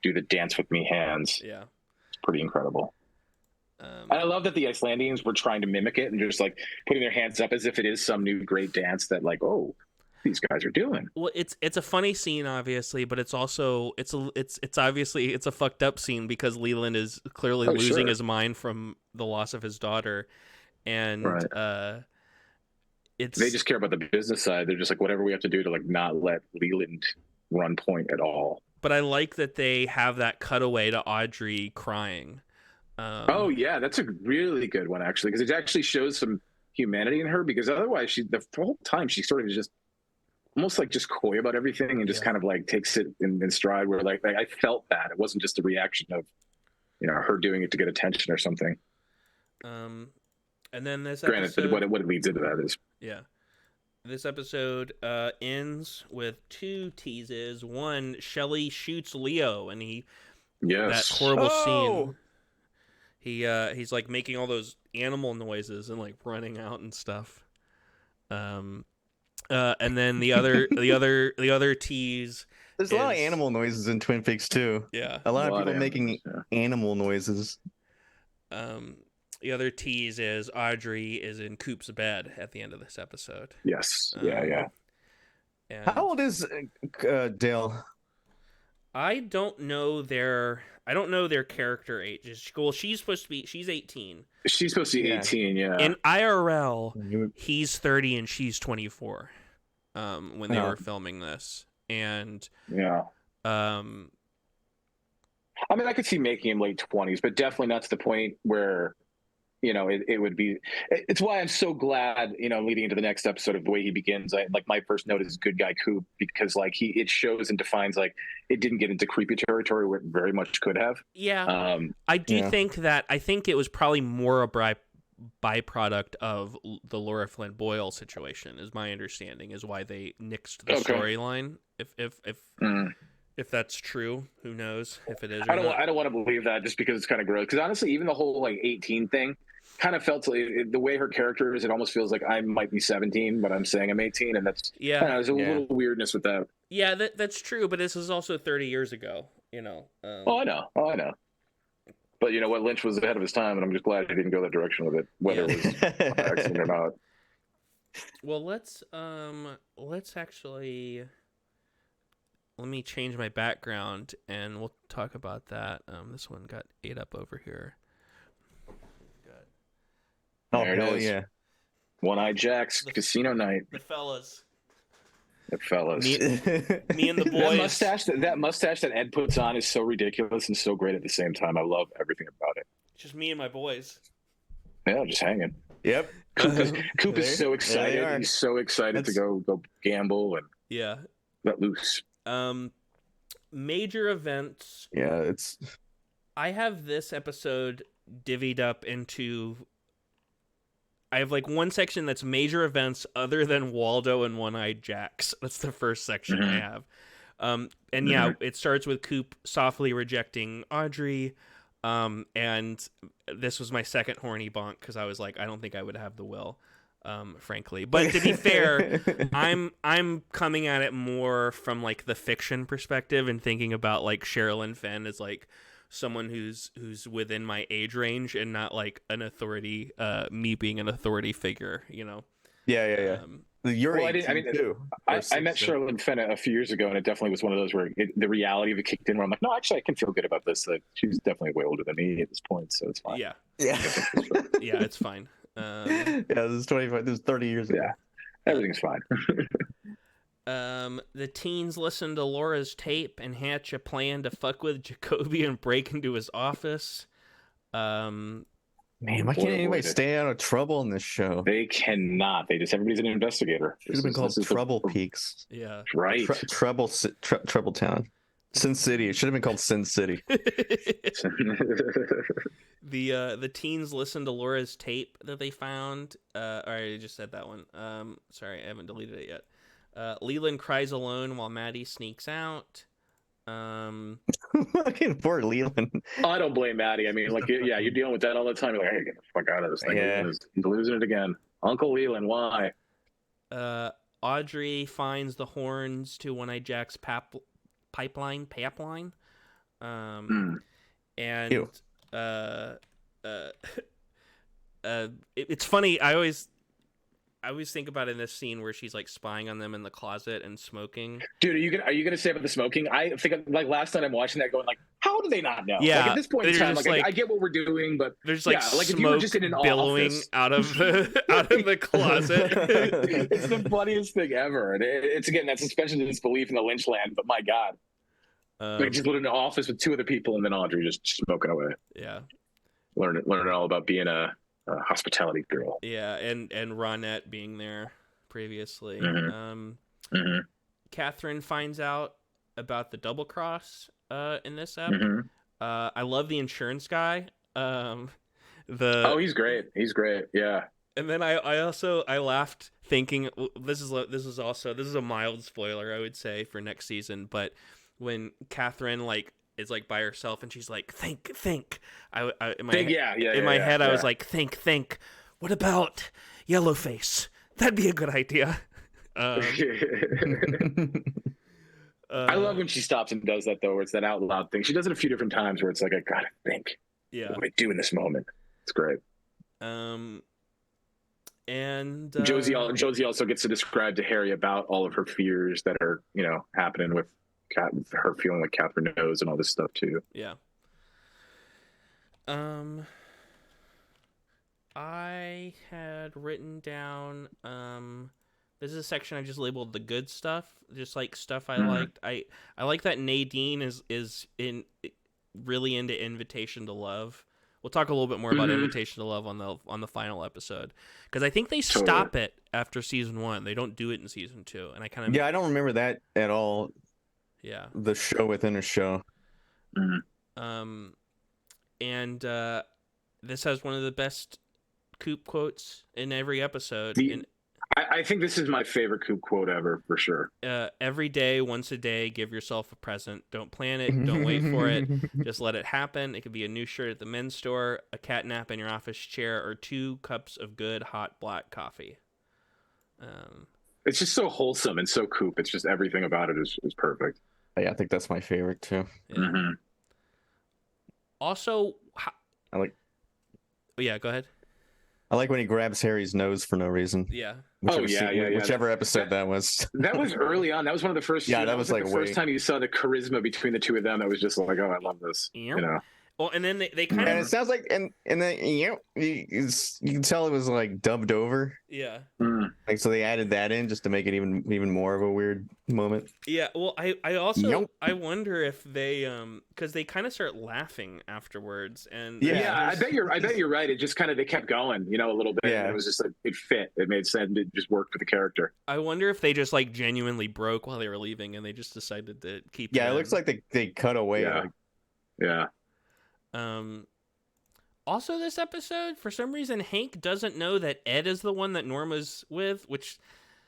do the dance with me hands. Yeah, it's pretty incredible. And I love that the Icelandians were trying to mimic it and just like putting their hands up as if it is some new great dance that these guys are doing. Well, it's a funny scene, obviously, but it's also it's obviously a fucked up scene because Leland is clearly losing his mind from the loss of his daughter, and they just care about the business side. They're just like, whatever we have to do to like not let Leland run point at all. But I like that they have that cutaway to Audrey crying. That's a really good one actually, because it actually shows some humanity in her. Because otherwise, the whole time she sort of just almost like just coy about everything and just kind of like takes it in stride, where like I felt that it wasn't just a reaction of her doing it to get attention or something. And then this episode, granted what it leads into that is this episode ends with two teases. One, Shelley shoots Leo, and that horrible scene. He's like making all those animal noises and like running out and stuff. And then the other tease. There's a lot of animal noises in Twin Peaks too. Yeah, a lot of people making animal noises. The other tease is Audrey is in Coop's bed at the end of this episode. Yes. Yeah. How old is Dale? I don't know their character ages. Well, she's 18. She's supposed to be 18, yeah. In IRL, he's 30 and she's 24 when they were filming this. And I mean, I could see making him late 20s, but definitely not to the point where it would be. It's why I'm so glad, leading into the next episode of the way he begins. My first note is good guy Coop, because it shows and defines it didn't get into creepy territory where it very much could have. Yeah. I think it was probably more a byproduct of the Laura Flynn Boyle situation, is my understanding, is why they nixed the storyline. If If that's true, who knows if it is or I don't. not. I don't want to believe that just because it's kind of gross. Because honestly, even the whole like 18 thing kind of felt the way her character is. It almost feels like I might be 17, but I'm saying I'm 18, and that's Yeah. there's a little weirdness with that. Yeah, that's true, but this is also 30 years ago. You know. I know. But you know what? Lynch was ahead of his time, and I'm just glad he didn't go that direction with it, whether it was an accident or not. Well, let's actually. Let me change my background, and we'll talk about that. This one got ate up over here. Oh, There it hell is. yeah. One-Eyed Jack's casino night. The fellas. The fellas. Me and the boys. That mustache that Ed puts on is so ridiculous and so great at the same time. I love everything about it. Just me and my boys. Yeah, just hanging. Yep. Coop is so excited. He's so excited to go gamble and let loose. Major events. Yeah, I have this episode divvied up into. I have like one section that's major events other than Waldo and One-Eyed Jacks. That's the first section I have. And yeah, it starts with Coop softly rejecting Audrey. And this was my second horny bonk because I was like, I don't think I would have the will, frankly. But to be fair, I'm coming at it more from like the fiction perspective and thinking about like Sherilyn Fenn as like someone who's within my age range and not like an authority, me being an authority figure, you know? Yeah. You're 18 too. I met Sherilyn Fenn a few years ago, and it definitely was one of those where the reality of it kicked in where I'm like, no, actually, I can feel good about this. She's definitely way older than me at this point, so it's fine. Yeah. Yeah, it's fine. yeah, this is 25. This is 30 years ago. Yeah, everything's fine. The teens listen to Laura's tape and hatch a plan to fuck with Jacoby and break into his office. Man, why can't anybody stay out of trouble in this show? They cannot. Everybody's an investigator. Should have been called Trouble Peaks. Yeah. Right. Trouble Town. Sin City. It should have been called Sin City. The teens listen to Laura's tape that they found. I already just said that one. Sorry, I haven't deleted it yet. Leland cries alone while Maddie sneaks out. Fucking poor Leland. I don't blame Maddie. I mean, like, yeah, you're dealing with that all the time. You're like, hey, get the fuck out of this thing. Yeah. He's losing it again. Uncle Leland, why? Audrey finds the horns to One-Eyed Jack's pipeline. And Ew. It's funny. I always think about it in this scene where she's like spying on them in the closet and smoking. Dude, are you gonna say about the smoking? I think like last night I'm watching that going like, how do they not know? Yeah, like, at this point in time, like I get what we're doing, but there's like like smoke if you were just in an billowing office, out of the closet. It's the funniest thing ever, and it's again that suspension of disbelief in the Lynch land. But my God, like just living in an office with two other people and then Audrey just smoking away. Yeah, learning all about being a hospitality girl. Yeah, and Ronette being there previously. Catherine finds out about the double cross in this ep. I love the insurance guy. He's great. He's great. Yeah. And then I laughed thinking this is a mild spoiler I would say for next season, but when Catherine is like by herself and she's like think in my head I was like think what about Yellowface? That'd be a good idea. I love when she stops and does that though, where it's that out loud thing. She does it a few different times where it's like I gotta think. Yeah. What do I do in this moment? It's great. And Josie also gets to describe to Harry about all of her fears that are happening with her feeling like Catherine knows and all this stuff too. Yeah. I had written down this is a section I just labeled the good stuff, just like stuff I liked. I like that Nadine is really into Invitation to Love. We'll talk a little bit more about Invitation to Love on the final episode, because I think they stop it after season 1. They don't do it in season 2, and I don't remember that at all. Yeah, the show within a show. And this has one of the best Coop quotes in every episode. I think this is my favorite Coop quote ever, for sure. Every day, once a day, give yourself a present. Don't plan it. Don't wait for it. Just let it happen. It could be a new shirt at the men's store, a cat nap in your office chair, or 2 cups of good hot black coffee. It's just so wholesome and so Coop. It's just everything about it is perfect. Yeah, I think that's my favorite too. Yeah. Mm-hmm. Also, I like yeah, go ahead. I like when he grabs Harry's nose for no reason. Yeah. Whichever episode that was. That was early on. That was one of the first. Yeah, that was like the first time you saw the charisma between the two of them. That was just like, oh, I love this. Yeah. You know. Well, and then they kind And of it sounds like, and then you can tell it was like dubbed over. yeah. Like, so they added that in just to make it even more of a weird moment. Yeah, well, I also Yep. I wonder if they because they kind of start laughing afterwards, and Yeah, I bet you're right. It just kind of they kept going, a little bit. Yeah. And it was just like it fit. It made sense. It just worked for the character. I wonder if they just like genuinely broke while they were leaving, and they just decided to keep. Yeah, it it in. looks like they cut away. Yeah. Like, Yeah. Also, this episode, for some reason, Hank doesn't know that Ed is the one that Norma's with, which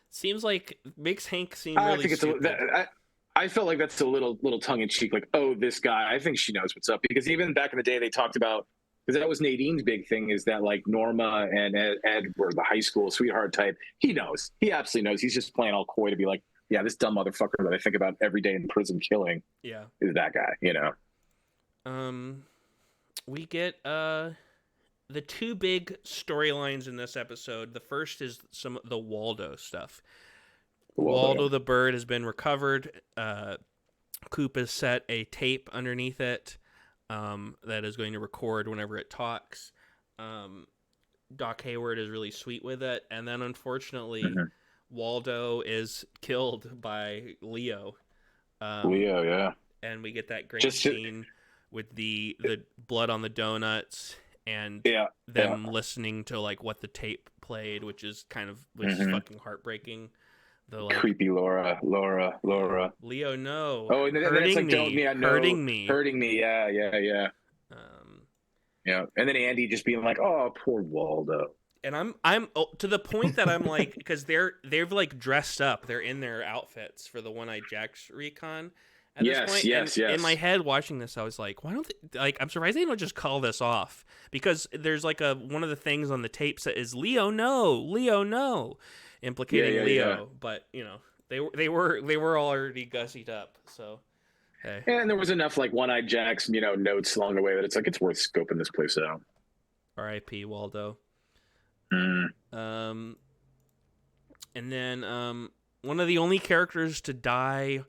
seems like makes Hank seem really I think it's stupid. I felt like that's a little tongue in cheek, like, oh, this guy. I think she knows what's up because even back in the day, they talked about because that was Nadine's big thing is that like Norma and Ed were the high school sweetheart type. He knows. He absolutely knows. He's just playing all coy to be like, yeah, this dumb motherfucker that I think about every day in prison killing Yeah. is that guy. We get the 2 big storylines in this episode. The first is the Waldo stuff. Waldo the bird has been recovered. Coop has set a tape underneath it that is going to record whenever it talks. Doc Hayward is really sweet with it. And then, unfortunately, Waldo is killed by Leo. Leo, yeah. And we get that great scene with the blood on the donuts and them listening to like what the tape played, which is fucking heartbreaking. The like, creepy Laura. Leo, no. Oh, and then it's like, hurting me. Yeah. Yeah, and then Andy just being like, "Oh, poor Waldo." And I'm to the point that I'm like, because they've like dressed up, they're in their outfits for the One-Eyed Jack's recon. At this point, yes. In my head, watching this, I was like, why don't they, like? I'm surprised they don't just call this off because there's like one of the things on the tapes that is Leo, no, implicating Leo. Yeah. But they were already gussied up. So hey, and there was enough like One-Eyed Jack's notes along the way that it's like it's worth scoping this place out. R.I.P. Waldo. And then one of the only characters to die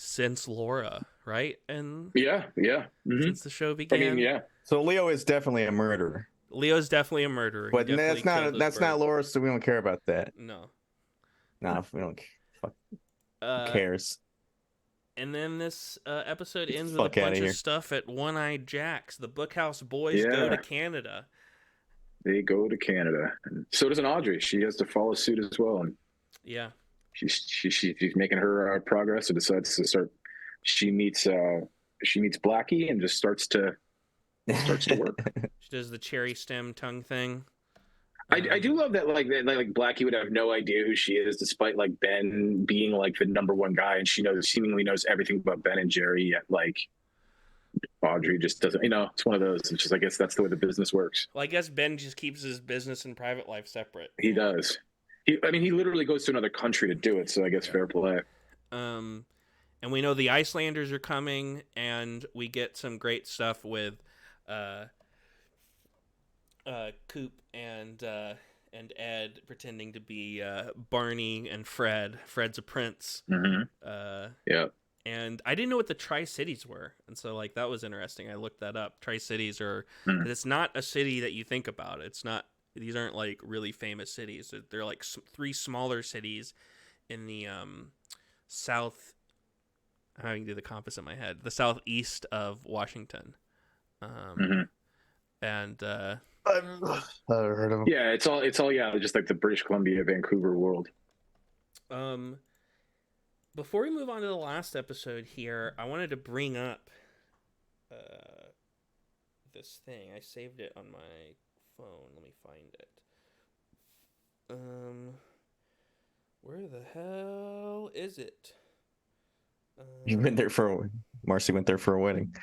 since Laura, right? And since the show began. I mean, yeah. So Leo is definitely a murderer. Leo's definitely a murderer. But that's not Laura, so we don't care about that. No. Nah, we don't. Fuck. Who cares? And then this episode ends with a bunch of stuff at One-Eyed Jack's. The Bookhouse Boys go to Canada. They go to Canada, and so does an Audrey. She has to follow suit as well, and she's making her progress and decides to start. She meets Blackie and just starts to work. She does the cherry stem tongue thing. I do love that like Blackie would have no idea who she is, despite like Ben being like the number one guy, and she seemingly knows everything about Ben and Jerry. Yet like Audrey just doesn't. It's one of those. It's just I guess that's the way the business works. Well, I guess Ben just keeps his business and private life separate. He does. He literally goes to another country to do it. So I guess fair play. And we know the Icelanders are coming, and we get some great stuff with Coop and Ed pretending to be Barney and Fred. Fred's a prince. Yeah. And I didn't know what the Tri-Cities were, and so like that was interesting. I looked that up. Tri-Cities are it's not a city that you think about. It's not. These aren't like really famous cities. They're like 3 smaller cities in the south. I'm having to do the compass in my head. The southeast of Washington. And I've heard of them. Yeah, it's all just like the British Columbia, Vancouver world. Before we move on to the last episode here, I wanted to bring up this thing. I saved it on my phone. Let me find it. is it? You went there for Marcy went there for a wedding.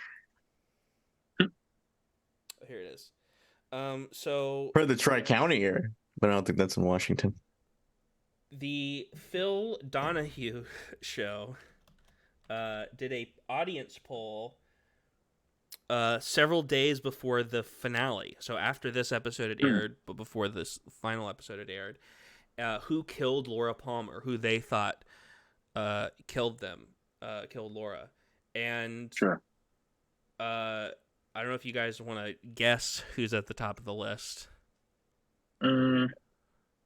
Here it is. So For the Tri-County area, but I don't think that's in Washington. the Phil Donahue show did a audience poll several days before the finale. So after this episode had aired, but before this final episode had aired, who killed Laura Palmer, who they thought killed Laura. And Sure. I don't know if you guys want to guess who's at the top of the list. I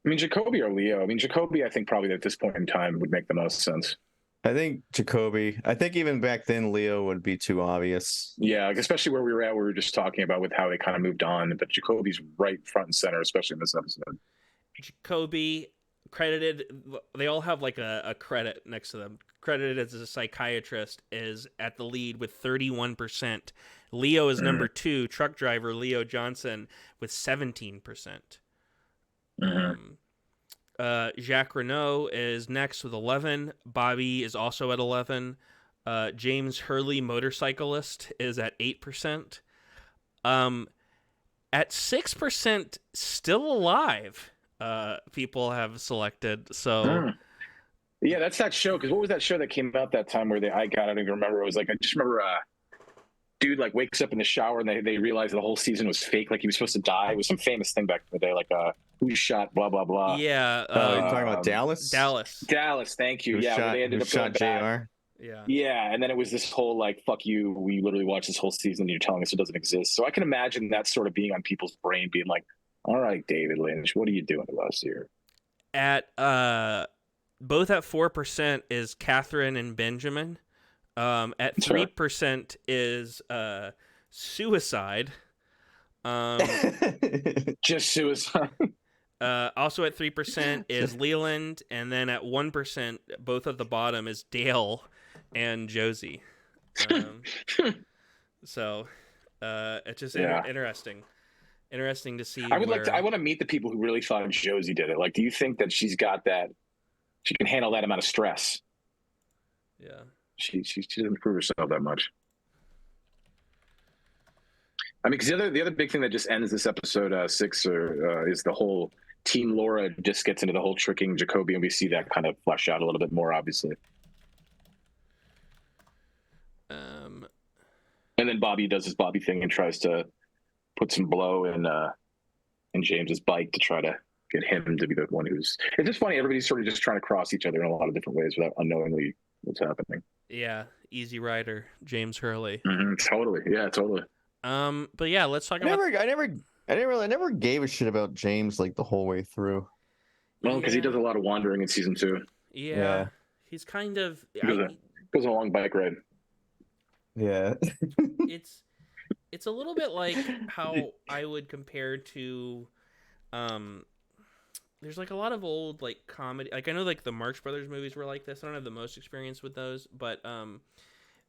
mean, Jacoby or Leo. I mean, Jacoby, I think probably at this point in time would make the most sense. I think Jacoby. I think even back then, Leo would be too obvious. Yeah, like, especially where we were at, we were just talking about with how they kind of moved on. But Jacoby's right front and center, especially in this episode. Jacoby credited, they all have like a credit next to them. Credited as a psychiatrist is at the lead with 31%. Leo is number 2, truck driver Leo Johnson with 17%. Jacques Renault is next with 11. Bobby is also at 11. James Hurley, motorcyclist, is at 8%. At 6%, still alive, people have selected. So, yeah, that's that show. Because what was that show that came out that time where I don't even remember. It was like, I just remember dude like wakes up in the shower and they realize the whole season was fake. Like he was supposed to die. It was some famous thing back in the day. Like who shot blah blah blah. Yeah. You're talking about Dallas. Dallas. Thank you. Who Yeah, shot, where they ended who up shot going back. Jr. Yeah. Yeah, and then it was this whole like, fuck you. We literally watched this whole season. And you're telling us it doesn't exist. So I can imagine that sort of being on people's brain, being like, all right, David Lynch, what are you doing to us here? At both at 4% is Catherine and Benjamin. At 3% is suicide. Just suicide. Also at 3% is Leland, and then at 1%, both at the bottom is Dale and Josie. So it's just interesting. Interesting to see. I want to meet the people who really thought Josie did it. Like, do you think that she's got that? She can handle that amount of stress. Yeah. She doesn't prove herself that much. I mean, because the other big thing that just ends this episode 6 is the whole Team Laura just gets into the whole tricking Jacoby, and we see that kind of flesh out a little bit more, obviously. And then Bobby does his Bobby thing and tries to put some blow in James's bike to try to get him to be the one who's. It's just funny. Everybody's sort of just trying to cross each other in a lot of different ways without unknowingly what's happening. Yeah, Easy Rider, James Hurley. Totally. Yeah, totally. But yeah, let's talk about. I never gave a shit about James like the whole way through. Well, because he does a lot of wandering in season 2. Yeah. He's kind of. Goes on a long bike ride. Yeah. It's a little bit like how I would compare to. There's like a lot of old like comedy. Like I know like the Marx Brothers movies were like this. I don't have the most experience with those, but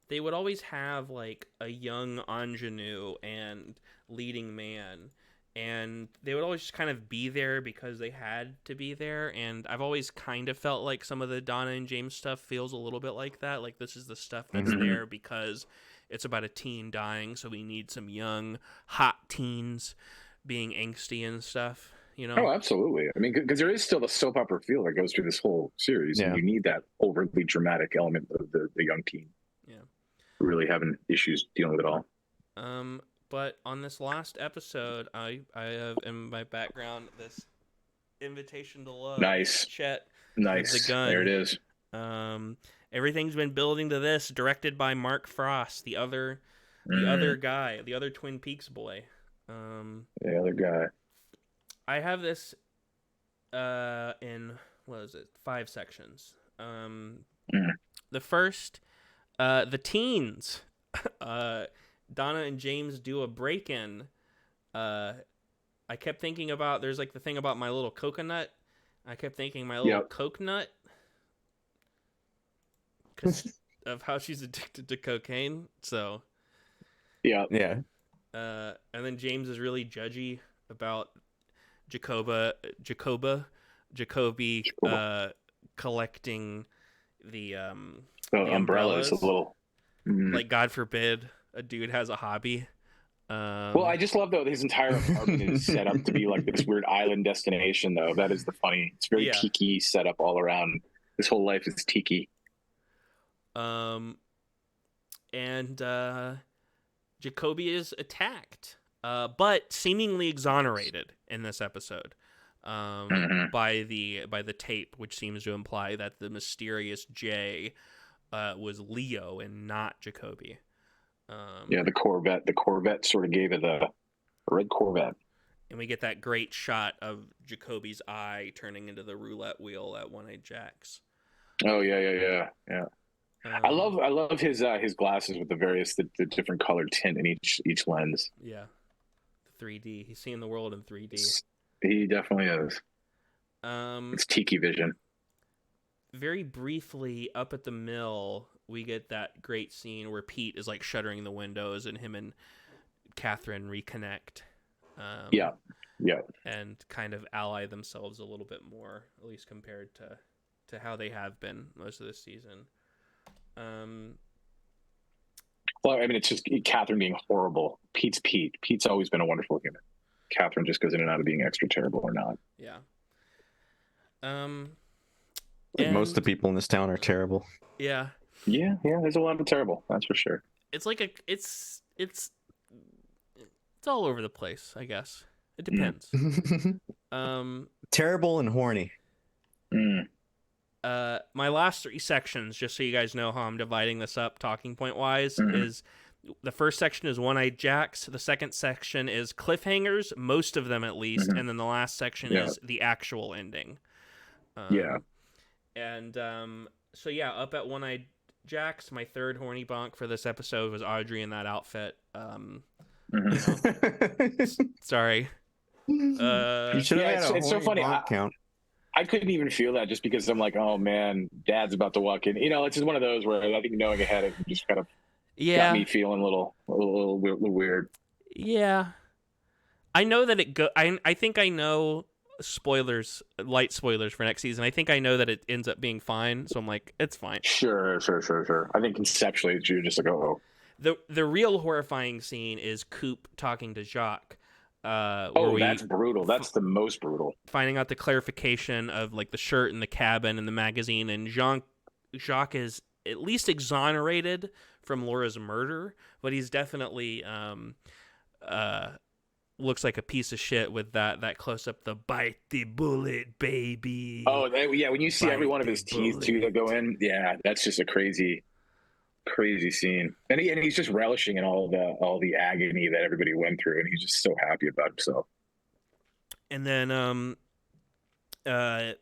they would always have like a young ingenue and leading man, and they would always just kind of be there because they had to be there. And I've always kind of felt like some of the Donna and James stuff feels a little bit like that. Like this is the stuff that's there because it's about a teen dying, so we need some young hot teens being angsty and stuff. You know? Oh, absolutely. I mean, because there is still the soap opera feel that goes through this whole series, and you need that overtly dramatic element of the young teen. Yeah, really having issues dealing with it all. But on this last episode, I have in my background this Invitation to Love. Nice. Chet. Nice. The gun. There it is. Everything's been building to this. Directed by Mark Frost, the other guy, the other Twin Peaks boy. The other guy. I have this in, what is it, 5 sections. The first, the teens. Donna and James do a break-in. I kept thinking about, there's like the thing about My Little Coconut. I kept thinking My Little Coconut. Because of how she's addicted to cocaine. So. Yeah. And then James is really judgy about Jacoby collecting The umbrellas a little. Like, God forbid a dude has a hobby. Well, I just love though his entire apartment is set up to be like this weird island destination. Though that is the funny. It's very tiki setup all around. His whole life is tiki. And Jacoby is attacked, but seemingly exonerated in this episode by the tape, which seems to imply that the mysterious J was Leo and not Jacoby. The Corvette. The Corvette sort of gave it a red Corvette. And we get that great shot of Jacoby's eye turning into the roulette wheel at One-Eyed Jack's. Oh yeah. I love his glasses with the different colored tint in each lens. Yeah, 3D. He's seeing the world in 3D. He definitely is. It's tiki vision. Very briefly, up at the mill, we get that great scene where Pete is like shuttering the windows, and him and Catherine reconnect. Yeah. And kind of ally themselves a little bit more, at least compared to how they have been most of this season. Well, I mean, it's just Catherine being horrible. Pete's Pete. Pete's always been a wonderful human. Catherine just goes in and out of being extra terrible or not. Yeah. Most of the people in this town are terrible. Yeah. Yeah. There's a lot of terrible. That's for sure. It's like it's all over the place, I guess. It depends. Terrible and horny. My last 3 sections, just so you guys know how I'm dividing this up talking point wise, is the first section is One-Eyed Jacks, the second section is cliffhangers, most of them at least, and then the last section is the actual ending. And so up at One-Eyed Jacks, my third horny bonk for this episode was Audrey in that outfit. Sorry. You should have had it's so funny. Count. I couldn't even feel that just because I'm like, oh man, Dad's about to walk in. It's just one of those where I think knowing ahead it just kind of got me feeling a little weird. Yeah, I know that it I think I know spoilers, light spoilers for next season. I think I know that it ends up being fine, so I'm like, it's fine. Sure. I think conceptually you're just like, oh. The real horrifying scene is Coop talking to Jacques. That's brutal. That's the most brutal. Finding out the clarification of like the shirt and the cabin and the magazine, and Jacques is at least exonerated from Laura's murder, but he's definitely looks like a piece of shit with that close up, the bite the bullet, baby. Oh yeah, when you see every one of his teeth too that go in, yeah, that's just a crazy scene, and he's just relishing in all the agony that everybody went through, and he's just so happy about himself. And then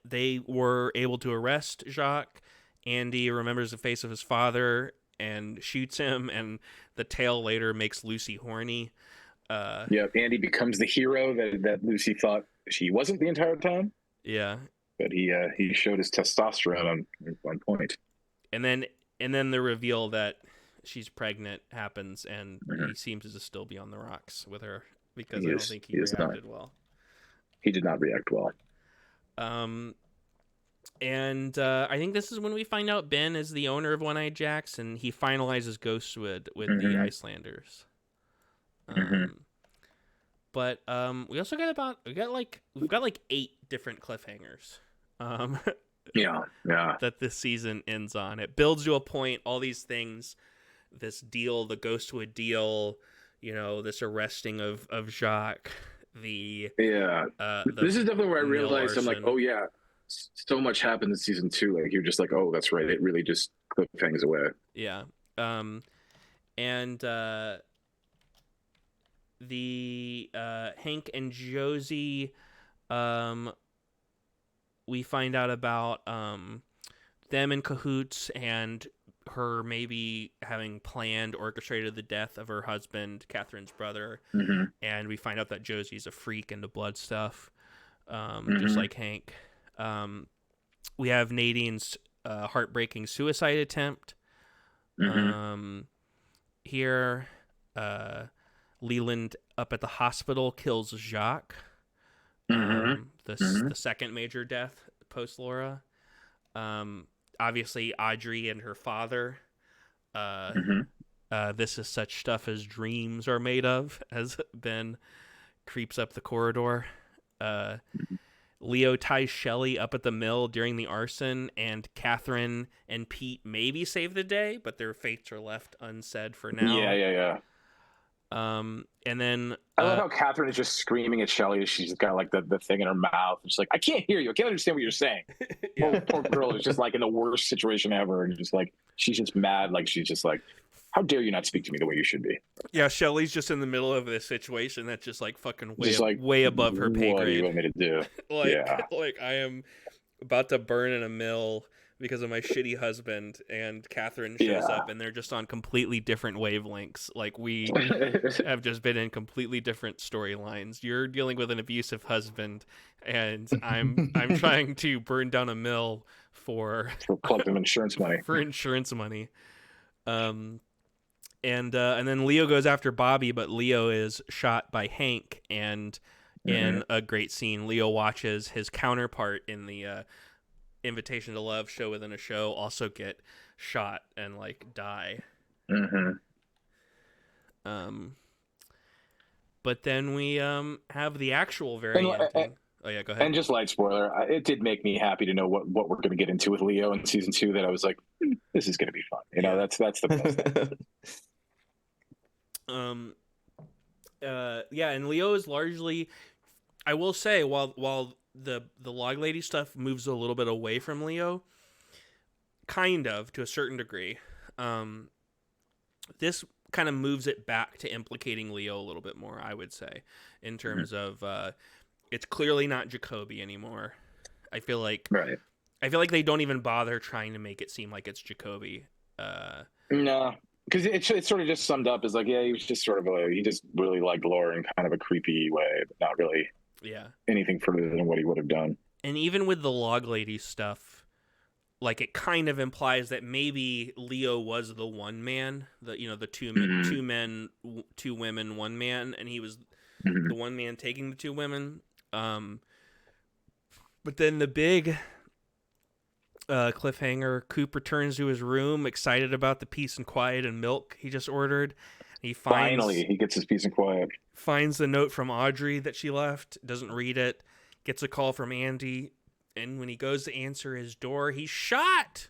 they were able to arrest Jacques. Andy remembers the face of his father and shoots him, and the tale later makes Lucy horny. Andy becomes the hero that Lucy thought she wasn't the entire time. Yeah, but he showed his testosterone on one point. And then the reveal that she's pregnant happens, and he seems to still be on the rocks with her because I don't think he reacted well. He did not react well. And I think this is when we find out Ben is the owner of One-Eyed Jacks, and he finalizes Ghostwood with the Icelanders. But we also we've got like 8 different cliffhangers. That this season ends on. It builds to a point, all these things, this deal, the Ghostwood deal, this arresting of Jacques, this is definitely where I realized I'm like, oh yeah, so much happened in season 2. Like you're just like, oh, that's right. It really just cliffhangers away. Yeah. And the Hank and Josie, we find out about them in cahoots and her maybe having planned, orchestrated the death of her husband, Catherine's brother. And we find out that Josie's a freak into blood stuff, just like Hank. We have Nadine's heartbreaking suicide attempt. Here, Leland up at the hospital kills Jacques. The second major death post Laura. obviously Audrey and her father. This is such stuff as dreams are made of, as Ben creeps up the corridor. Leo ties Shelley up at the mill during the arson, and Catherine and Pete maybe save the day, but their fates are left unsaid for now. Yeah. And then I love how Catherine is just screaming at Shelley. She's got like the thing in her mouth. She's like, I can't hear you. I can't understand what you're saying. Poor girl is just like in the worst situation ever. And just like, she's just mad. Like, she's just like, how dare you not speak to me the way you should be? Yeah, Shelley's just in the middle of this situation that's just like fucking way above her pay grade. What do you want me to do? Like I am about to burn in a mill because of my shitty husband, and Catherine shows up, and they're just on completely different wavelengths. Like, we have just been in completely different storylines. You're dealing with an abusive husband, and I'm trying to burn down a mill for collecting insurance money. For insurance money. And then Leo goes after Bobby, but Leo is shot by Hank, and in a great scene, Leo watches his counterpart in the Invitation to Love show within a show also get shot and like die. But then we have the actual very ending. Oh yeah, go ahead. And just light spoiler, it did make me happy to know what we're going to get into with Leo in season 2. That I was like, this is going to be fun. You know, that's the best thing. And Leo is largely, I will say, while the log lady stuff moves a little bit away from Leo, kind of to a certain degree, this kind of moves it back to implicating Leo a little bit more, I would say, in terms of it's clearly not Jacoby anymore. I feel like they don't even bother trying to make it seem like it's Jacoby. No, because it's sort of just summed up as like, yeah, he was just sort of he just really liked Laura in kind of a creepy way, but not really anything further than what he would have done. And even with the log lady stuff, like, it kind of implies that maybe Leo was the one man, the two men, 2 women, 1 man, and he was the one man taking the 2 women. But then the big cliffhanger, Coop returns to his room, excited about the peace and quiet and milk he just ordered. Finally, he gets his peace and quiet. Finds the note from Audrey that she left, doesn't read it, gets a call from Andy, and when he goes to answer his door, he's shot.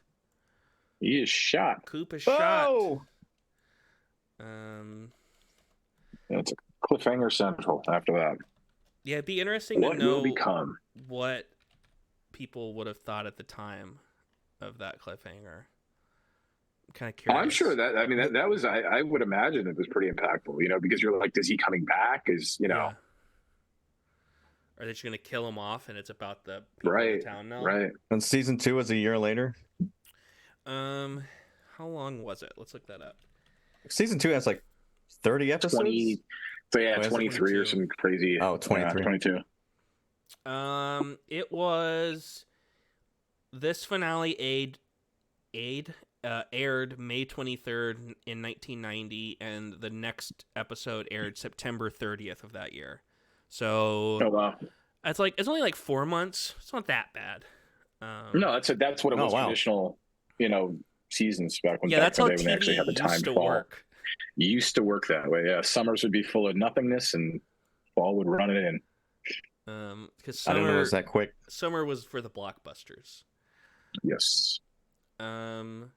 He is shot. Coop is shot. It's a cliffhanger central after that. Yeah, it'd be interesting to know will become what people would have thought at the time of that cliffhanger. I'm kind of curious. I'm sure that was, I would imagine it was pretty impactful, because you're like, is he coming back? Are they just going to kill him off and it's about the people in the town now? Right. And season 2 was a year later? How long was it? Let's look that up. Season 2 has like 30 episodes? 23 or some crazy. Oh, 23. 22. It was, this finale aired May 23rd in 1990, and the next episode aired September 30th of that year. So, oh wow, it's only like 4 months. It's not that bad. No, that's what it was. Traditional, seasons back when that's how when they actually had the time to work. Used to work that way. Yeah, summers would be full of nothingness, and fall would run it in. Because I don't know, it was that quick. Summer was for the blockbusters. Yes. But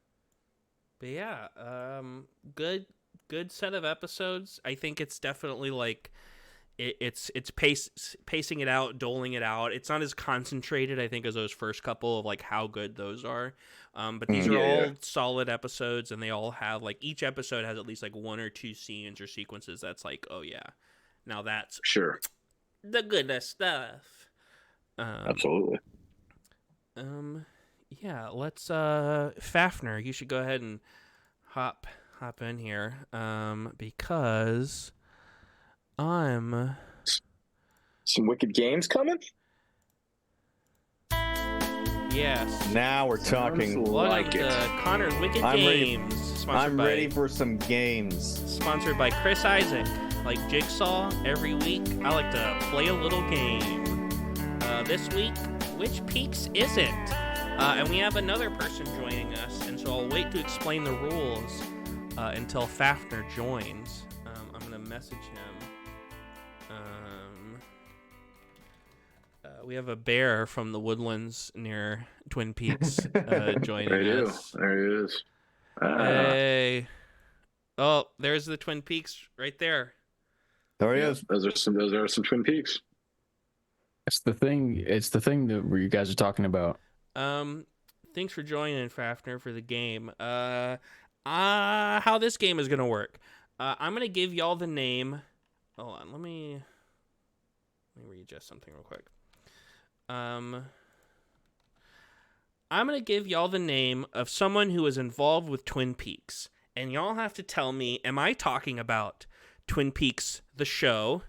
yeah, good set of episodes. I think it's definitely like it's pacing it out, doling it out. It's not as concentrated, I think, as those first couple of like how good those are. But these are all solid episodes, and they all have like, each episode has at least like 1 or 2 scenes or sequences that's like, oh yeah, now that's sure the goodness stuff. Absolutely. Yeah, let's Fafnir, you should go ahead and hop in here, because I'm some wicked games coming. Yes. Now we're talking. Welcome to Connor's Wicked Games. I'm ready for some games. Sponsored by Chris Isaac. Like Jigsaw, every week I like to play a little game. This week, which peaks is it? And we have another person joining us, and so I'll wait to explain the rules until Fafnir joins. I'm going to message him. We have a bear from the woodlands near Twin Peaks joining us. There he is. Hey. Oh, there's the Twin Peaks right there. There he is. Those are some Twin Peaks. It's the thing that where you guys are talking about. Thanks for joining, Fafnir, for the game. How this game is gonna work. I'm gonna give y'all the name. Hold on, let me readjust something real quick. I'm gonna give y'all the name of someone who is involved with Twin Peaks, and y'all have to tell me: am I talking about Twin Peaks the show,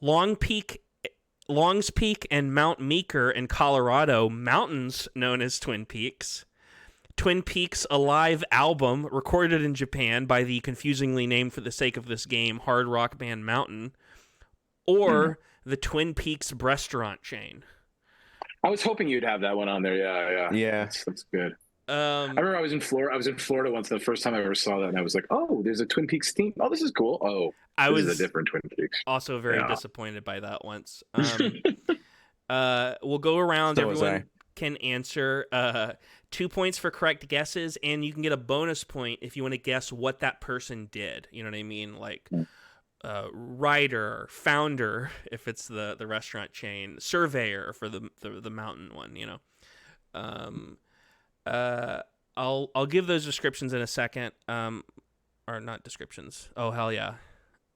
Longs Peak and Mount Meeker in Colorado, mountains known as Twin Peaks, Twin Peaks a live album recorded in Japan by the confusingly named, for the sake of this game, hard rock band Mountain, or the Twin Peaks restaurant chain. I was hoping you'd have that one on there. Yeah. That's good. I remember I was in Florida once. The first time I ever saw that, and I was like, "Oh, there's a Twin Peaks theme. Oh, this is cool." Oh, this is a different Twin Peaks. Also very disappointed by that once. We'll go around. Everyone can answer. 2 points for correct guesses, and you can get a bonus point if you want to guess what that person did. You know what I mean? Like writer, founder, if it's the restaurant chain, surveyor for the mountain one. You know. I'll give those descriptions in a second. Or not descriptions. Oh hell yeah.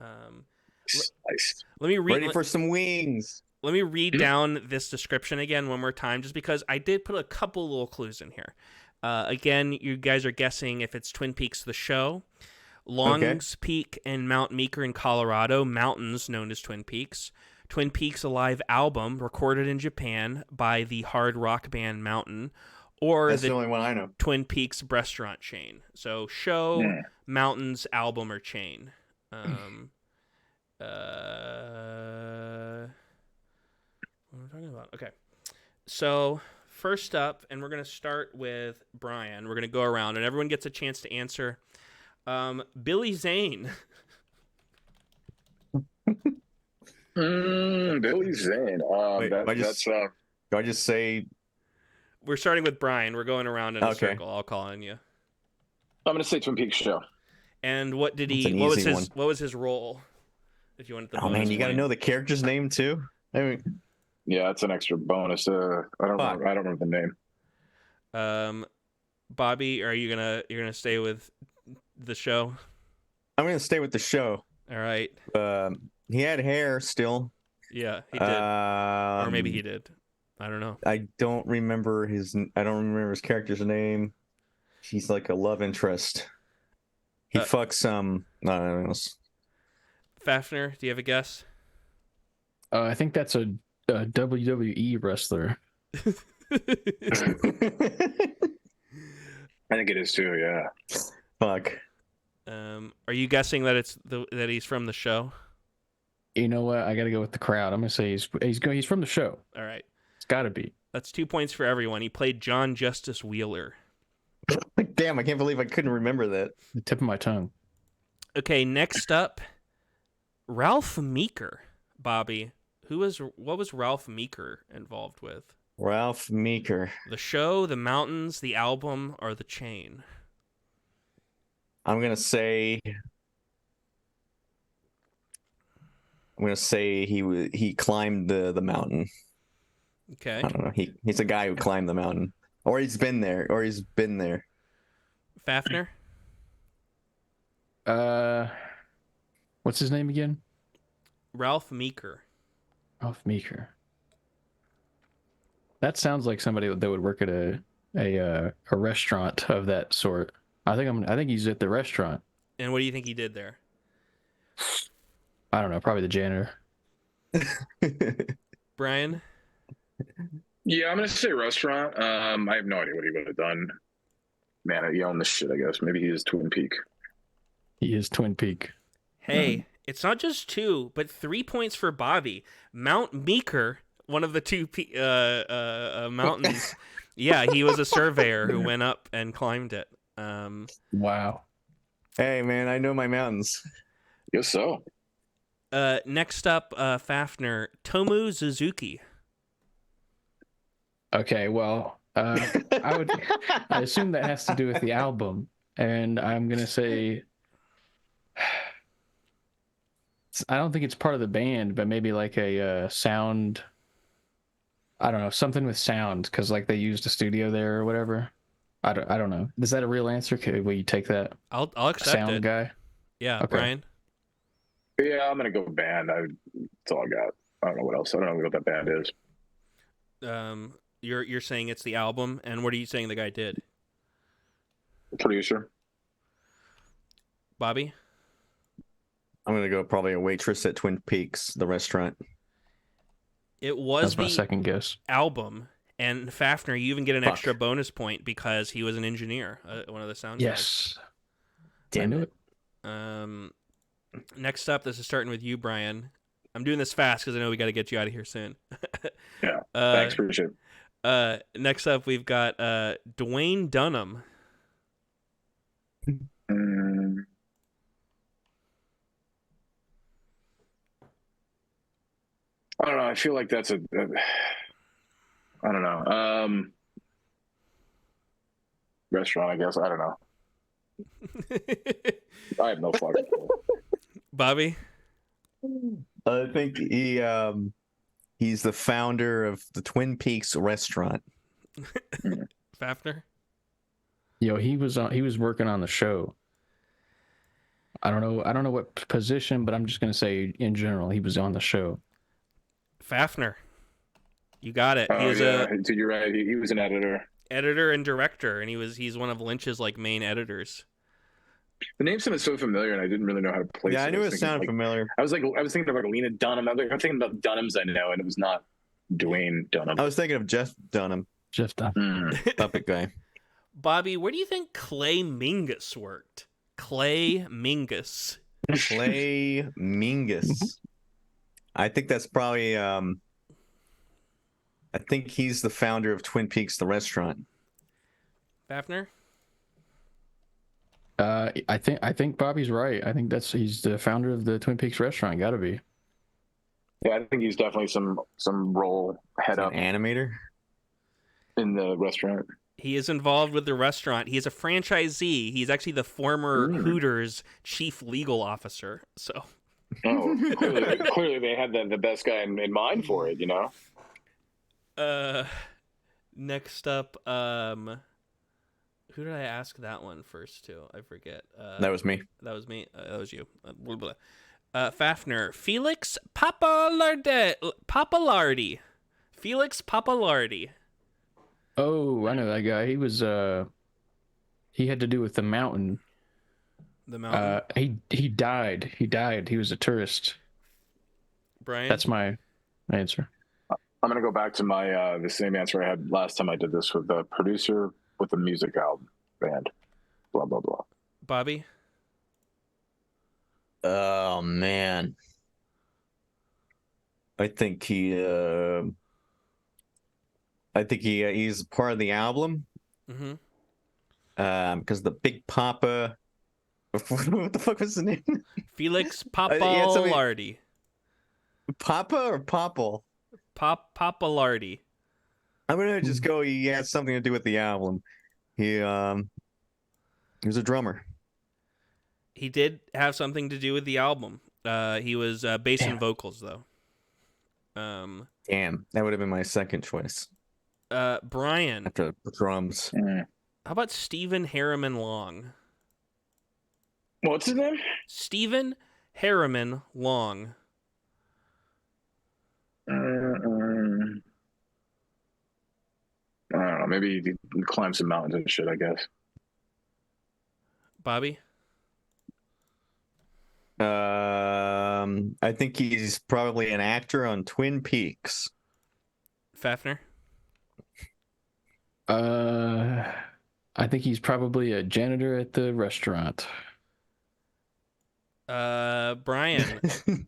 Nice. Let me read. Ready for some wings. Let me read down this description again one more time, just because I did put a couple little clues in here. Again, you guys are guessing if it's Twin Peaks the show, Longs Peak and Mount Meeker in Colorado, mountains known as Twin Peaks. Twin Peaks a live album recorded in Japan by the hard rock band Mountain, or That's the only one I know. Twin Peaks restaurant chain. So show, mountains, album, or chain. What am I talking about? Okay. So first up, and we're going to start with Brian. We're going to go around, and everyone gets a chance to answer. Billy Zane. Billy Zane. Wait, do I just say? We're starting with Brian. We're going around in a circle. I'll call on you. I'm going to say Twin Peaks show. And what did he? What was his role? If you wanted the Oh man, you got to know the character's name too. I mean, yeah, it's an extra bonus. I don't remember the name. Bobby, are you gonna stay with the show? I'm gonna stay with the show. All right. He had hair still. Yeah, he did. Or maybe he did. I don't know. I don't remember his character's name. He's like a love interest. He fucks some. I don't know. Fafnir, do you have a guess? I think that's a WWE wrestler. I think it is too. Yeah. Fuck. Are you guessing that that he's from the show? You know what? I got to go with the crowd. I'm gonna say he's from the show. All right. It's got to be. That's 2 points for everyone. He played John Justice Wheeler. Damn! I can't believe I couldn't remember that. The tip of my tongue. Okay, next up, Ralph Meeker. Bobby, what was Ralph Meeker involved with? Ralph Meeker. The show, the mountains, the album, or the chain? I'm gonna say he climbed the mountain. Okay. I don't know. He's a guy who climbed the mountain, or he's been there. Fafnir. What's his name again? Ralph Meeker. Ralph Meeker. That sounds like somebody that would work at a restaurant of that sort. I think he's at the restaurant. And what do you think he did there? I don't know. Probably the janitor. Brian? Yeah, I'm gonna say restaurant. I have no idea what he would have done. Man, he owned this shit, I guess. Maybe he is Twin Peak. He is Twin Peak. Hey, it's not just 2, but 3 points for Bobby. Mount Meeker, one of the two mountains, Yeah, he was a surveyor who went up and climbed it. Wow. Hey, man, I know my mountains. Guess so. Next up, Fafnir, Tomu Suzuki. Okay, well, I assume that has to do with the album, and I'm gonna say I don't think it's part of the band, but maybe like a sound. I don't know, something with sound, because like they used a studio there or whatever. I don't know. Is that a real answer? Will you take that? I'll accept Sound it. guy? Yeah, Okay. Brian. Yeah, I'm gonna go band. That's all I got. I don't know what else. I don't know what that band is. You're saying it's the album, and what are you saying the guy did? Producer. Bobby? I'm gonna go probably a waitress at Twin Peaks, the restaurant. It was That's my the second guess. album, and Fafnir, you even get an Fuck. extra bonus point because he was an engineer, one of the sound guys. Yes. Damn I knew it. Next up, this is starting with you, Brian. I'm doing this fast because I know we got to get you out of here soon. Yeah. Thanks, appreciate it. Next up, we've got Dwayne Dunham. I don't know. I feel like that's I don't know. Restaurant, I guess. I don't know. I have no fucking clue. Bobby? I think he's the founder of the Twin Peaks restaurant. Fafnir? Yo, he was working on the show. I don't know what position, but I'm just gonna say in general he was on the show. Fafnir. You got it. Oh, yeah. Dude, you're right. He was an editor. Editor and director, and he's one of Lynch's like main editors. The name sounded so familiar, and I didn't really know how to place it. Yeah, I knew it sounded like, familiar. I was thinking about Lena Dunham. I'm thinking about Dunhams I know, and it was not Dwayne Dunham. I was thinking of Jeff Dunham, Just puppet guy. Bobby, where do you think Clay Mingus worked? Clay Mingus. Clay Mingus. I think that's probably. I think he's the founder of Twin Peaks, the restaurant. Fafnir? I think Bobby's right. I think he's the founder of the Twin Peaks restaurant. Got to be. Yeah, I think he's definitely some role head up Animator in the restaurant. He is involved with the restaurant. He is a franchisee. He's actually the former Hooters chief legal officer. So. Oh, clearly they had the best guy in mind for it, you know? Next up, who did I ask that one first to? I forget. that was me. That was me. That was you. Fafnir. Felix Papalardi. Felix Papalardi. Oh, I know that guy. He was he had to do with the mountain. The mountain. He died. He was a tourist. Brian. That's my answer. I'm gonna go back to my the same answer I had last time I did this with the producer with the music album band. Blah blah blah. Bobby. Oh man, I think he's part of the album. Mm-hmm. Because the Big Papa. What the fuck was his name? Felix Papalardi. Papa or Popple? Papalardi. I'm gonna just go. He has something to do with the album. He was a drummer. He did have something to do with the album. He was bass and vocals though. Damn, that would have been my second choice. Brian. After the drums. How about Stephen Harriman Long? What's his name? Stephen Harriman Long. I don't know. Maybe he climbed some mountains and shit, I guess. Bobby? I think he's probably an actor on Twin Peaks. Fafnir? I think he's probably a janitor at the restaurant. Brian,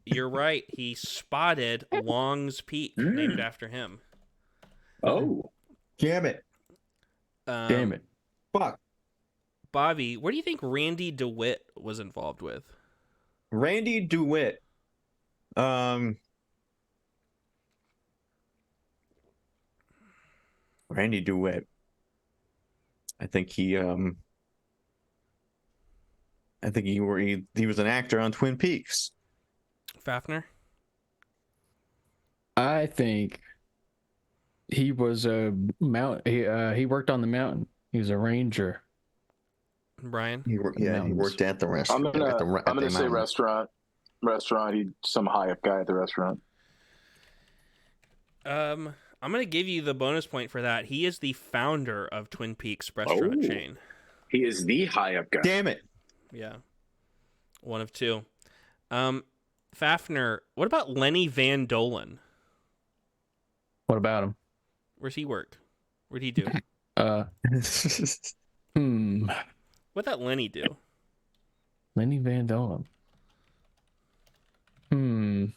you're right. He spotted Long's Peak, named after him. Oh. Damn it. Damn it. Fuck. Bobby, what do you think Randy DeWitt was involved with? Randy DeWitt. Randy DeWitt. I think he was an actor on Twin Peaks. Fafnir? I think he was a he worked on the mountain. He was a ranger. Brian? He worked at the restaurant. I'm gonna say restaurant. He's some high up guy at the restaurant. I'm gonna give you the bonus point for that. He is the founder of Twin Peaks restaurant chain. He is the high up guy. Damn it. Yeah. One of two. Fafnir, what about Lenny Van Dolen? What about him? Where's he work? What'd he do? What'd that Lenny do? Lenny Van Dolen. You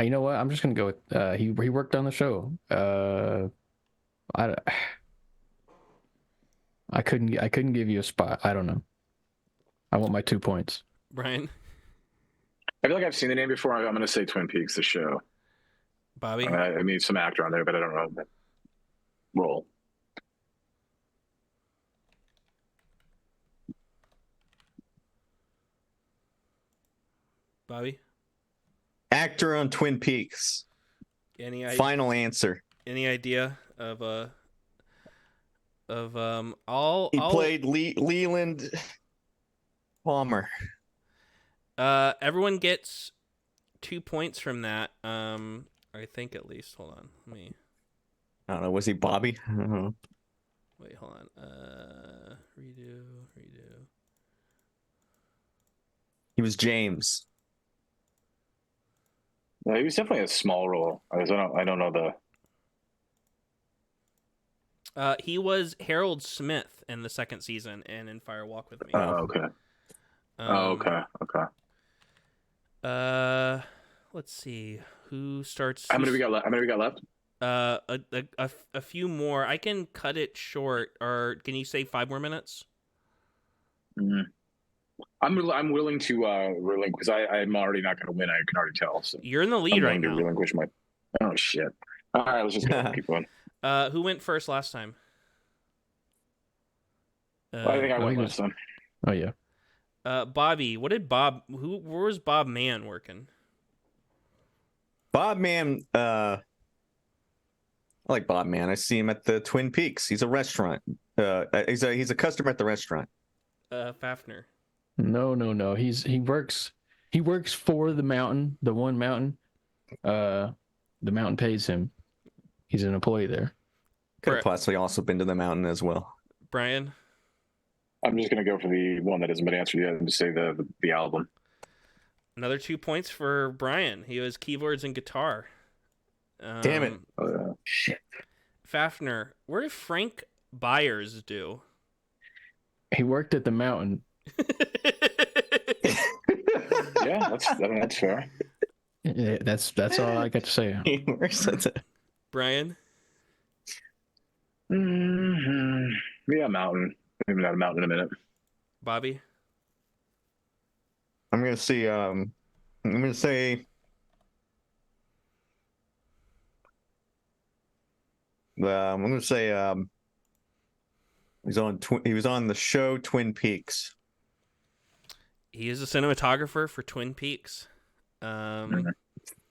know what? I'm just gonna go with he worked on the show. I couldn't give you a spot. I don't know. I want my 2 points. Brian? I feel like I've seen the name before. I'm gonna say Twin Peaks, the show. Bobby? I mean, some actor on there, but I don't know that role. Bobby? Actor on Twin Peaks. Final answer. Any idea of He played Leland Palmer. Everyone gets 2 points from that. I think at least. Hold on. Let me. I don't know. Was he Bobby? I don't know. Wait, hold on. Redo. He was James. Yeah, he was definitely a small role. I don't know the. He was Harold Smith in the second season and in Fire Walk with Me. Oh, okay. Okay. Let's see. Who starts? How many we got left? A few more. I can cut it short, or can you say 5 more minutes? Mm-hmm. I'm willing to relinquish because I'm already not going to win. I can already tell. So you're in the lead right now. Relinquish my. Oh shit! All right, let's just keep going. Who went first last time? I think I went last time. Oh yeah. Bobby, what did Bob? Where was Bob Mann working? Bob Mann. I like Bob Mann. I see him at the Twin Peaks. He's a restaurant. He's a customer at the restaurant. Fafnir. No. He works for the mountain. The one mountain. The mountain pays him. He's an employee there. Could have possibly also been to the mountain as well. Brian? I'm just going to go for the one that hasn't been answered yet and just say the album. Another 2 points for Brian. He was keyboards and guitar. Damn it. Shit. Fafnir, where did Frank Byers do? He worked at the mountain. Yeah, that's fair. Yeah, that's all I got to say. He works at the... Brian? Mm-hmm. Yeah, mountain. Maybe not a mountain in a minute. Bobby? I'm gonna say he was on the show Twin Peaks. He is a cinematographer for Twin Peaks. I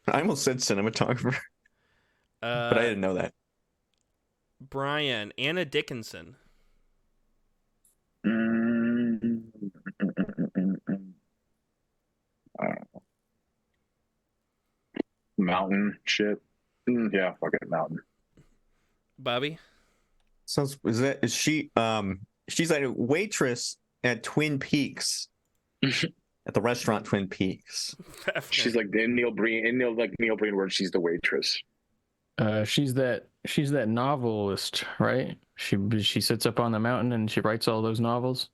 almost said cinematographer, but I didn't know that. Brian, Anna Dickinson. Mountain shit. Yeah, fuck it, mountain. Bobby? Is she she's like a waitress at Twin Peaks. At the restaurant Twin Peaks. She's like Neil Breen where she's the waitress. She's that novelist, right? She sits up on the mountain and she writes all those novels.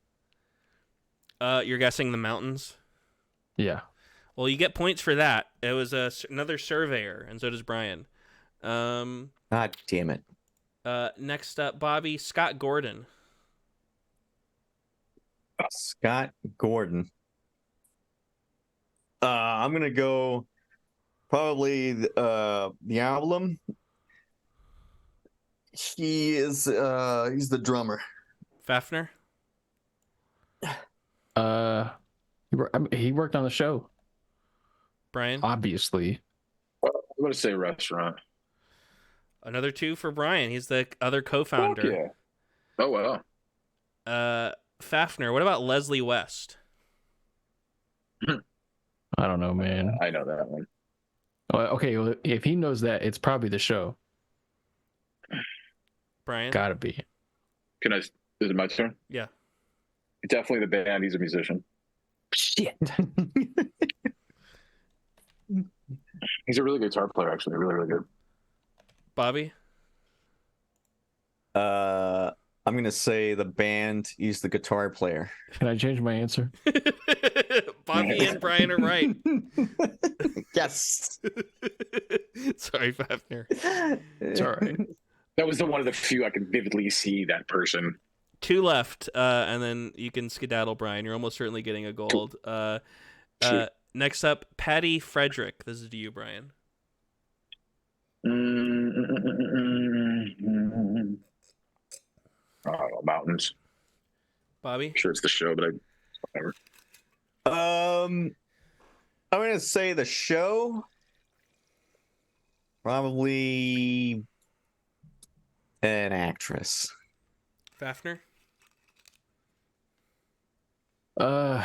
You're guessing the mountains? Yeah. Well, you get points for that. It was another surveyor, and so does Brian. God damn it. Next up, Bobby, Scott Gordon. Scott Gordon. I'm gonna go probably the album. He's the drummer. Fafnir. He worked on the show, Brian. obviously. I'm going to say restaurant. Another 2 for Brian. He's the other co-founder. Fuck yeah. Oh, wow. Fafnir. What about Leslie West? I don't know, man. I know that one. Okay, well, if he knows that, it's probably the show. Brian. Gotta be. Is it my turn? Yeah. Definitely the band. He's a musician. Shit. He's a really good guitar player, actually. Really, really good. Bobby. I'm gonna say the band. He's the guitar player. Can I change my answer? Bobby and Brian are right. Yes. Sorry, Fafnir. It's all right. That was one of the few I could vividly see that person. 2 left, and then you can skedaddle, Brian. You're almost certainly getting a gold. Next up, Patty Frederick. This is to you, Brian. Mountains. Bobby. I'm sure it's the show, but whatever. I'm gonna say the show. Probably an actress. Fafnir. The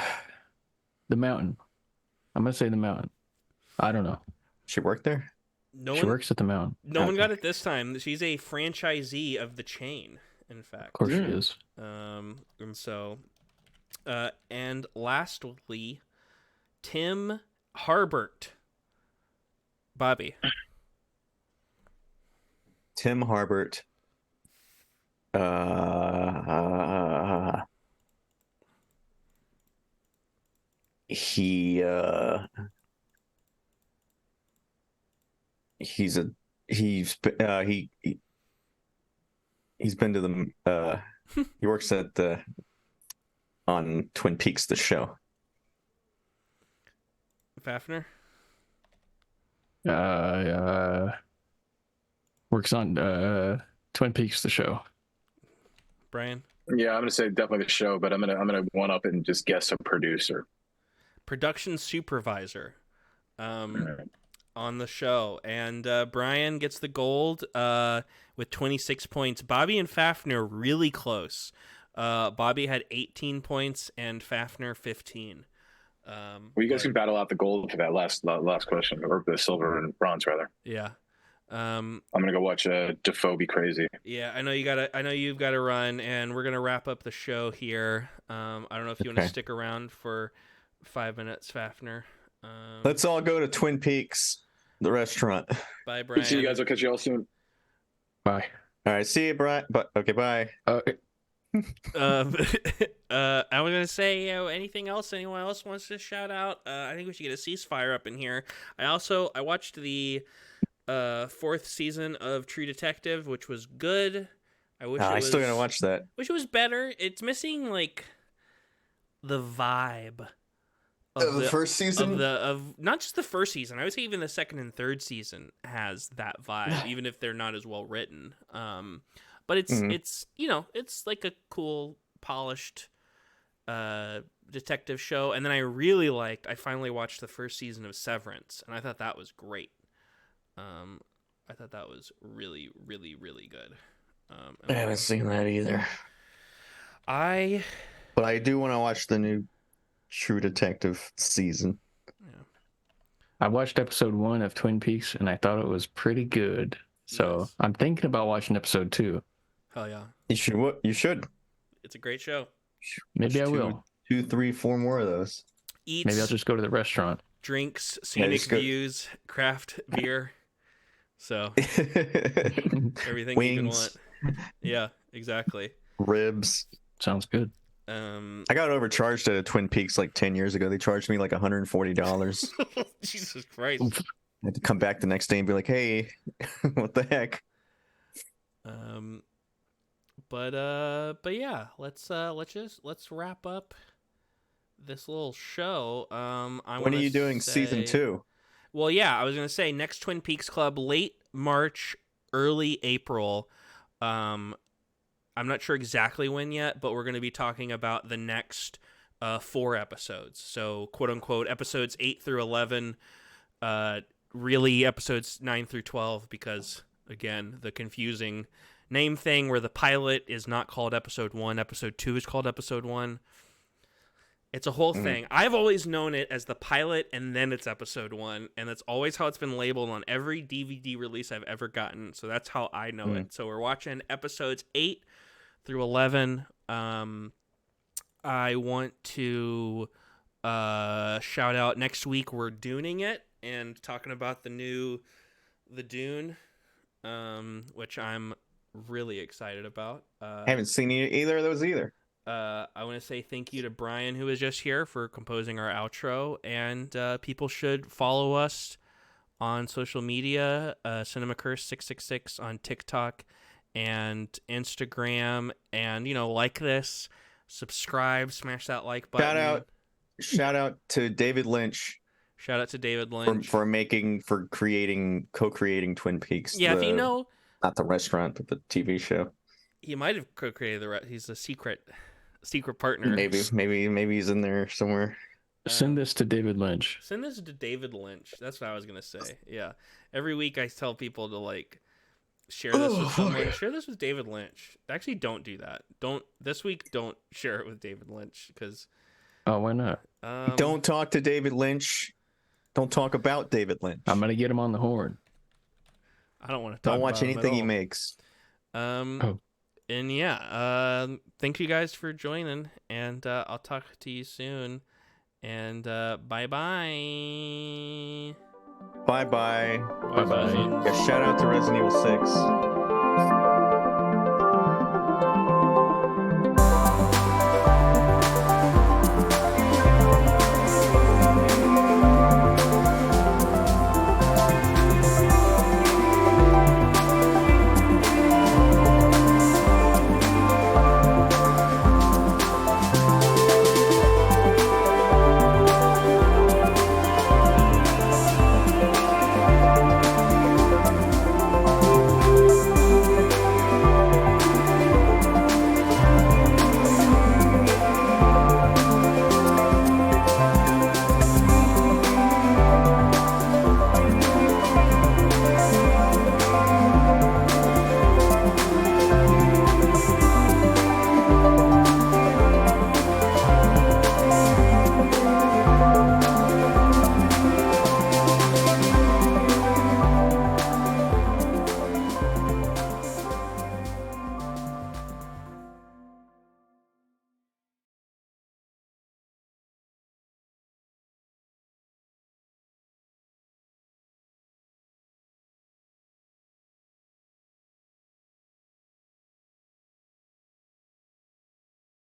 Mountain. I'm gonna say the Mountain. I don't know. She worked there. She works at the Mountain. No one got it this time. She's a franchisee of the chain, in fact. Of course she is. And so, and lastly, Tim Harbert. Bobby. Tim Harbert. He's been to the he works at the on Twin Peaks, the show. Fafnir. Works on Twin Peaks, the show. Brian. Yeah, I'm gonna say definitely the show, but I'm gonna one up and just guess a producer. Production supervisor. On the show, and Brian gets the gold with 26 points. Bobby and Fafnir really close. Bobby had 18 points and Fafnir 15. Well, you guys can battle out the gold for that last question, or the silver and bronze rather. Yeah. I'm gonna go watch Defoe be crazy. Yeah, I know you've got to run, and we're gonna wrap up the show here. I don't know if you want to stick around for 5 minutes, Fafnir. Let's all go to Twin Peaks, the restaurant. Bye, Brian. See you guys. I'll catch you all soon. Bye. All right, see you, Brian. Okay, bye. I was gonna say, anything else anyone else wants to shout out? I think we should get a ceasefire up in here. I watched the 4th season of True Detective, which was good. I still gotta watch that. Wish it was better. It's missing like the vibe of the first season, of not just the first season. I would say even the 2nd and 3rd season has that vibe, even if they're not as well written. But it's it's like a cool, polished detective show. And then I finally watched the first season of Severance, and I thought that was great. I thought that was really, really, really good. I haven't seen that either. But I do want to watch the new True Detective season. Yeah. I watched episode 1 of Twin Peaks, and I thought it was pretty good. So Nice. I'm thinking about watching episode 2. Hell yeah. You should. You should. It's a great show. Maybe I Watch will. 2, 3, 4 more of those. Eats, Maybe I'll just go to the restaurant. drinks, scenic just go- views, craft beer. So everything you can Wings, want. Yeah, exactly. ribs. Sounds good. I got overcharged at a Twin Peaks like 10 years ago. They charged me like $140. Jesus Christ. I had to come back the next day and be like, hey, what the heck? But yeah, let's wrap up this little show. When are you doing season 2? Well, yeah, I was gonna say next Twin Peaks Club, late March, early April. I'm not sure exactly when yet, but we're gonna be talking about the next 4 episodes. So, quote unquote, episodes 8 through 11. Really, episodes 9 through 12, because again, the confusing name thing where the pilot is not called episode 1, episode 2 is called episode 1. It's a whole thing. I've always known it as the pilot and then it's episode 1, and that's always how it's been labeled on every DVD release I've ever gotten. So that's how I know it. So we're watching episodes 8 through 11. I want to shout out, next week we're Dooning it and talking about the Dune, which I'm really excited about. I haven't seen either of those either. I want to say thank you to Brian, who was just here, for composing our outro, and people should follow us on social media, CinemaCurse666 on TikTok and Instagram, and like this, subscribe, smash that like button. Shout out to David Lynch. Shout out to David Lynch for co-creating Twin Peaks. Yeah, if you know, not the restaurant, but the TV show. He might have co-created he's a secret partner. Maybe he's in there somewhere. Send this to David Lynch. Send this to David Lynch. That's what I was gonna say. Yeah. Every week I tell people to share this with someone. Share this with David Lynch. Actually, don't do that. Don't share it with David Lynch, because. Oh, why not? Don't talk to David Lynch. Don't talk about David Lynch. I'm gonna get him on the horn. I don't want to talk. Don't watch anything he makes. And yeah, thank you guys for joining, and I'll talk to you soon. And bye bye. Bye bye. Bye bye. Yeah, shout out to Resident Evil 6.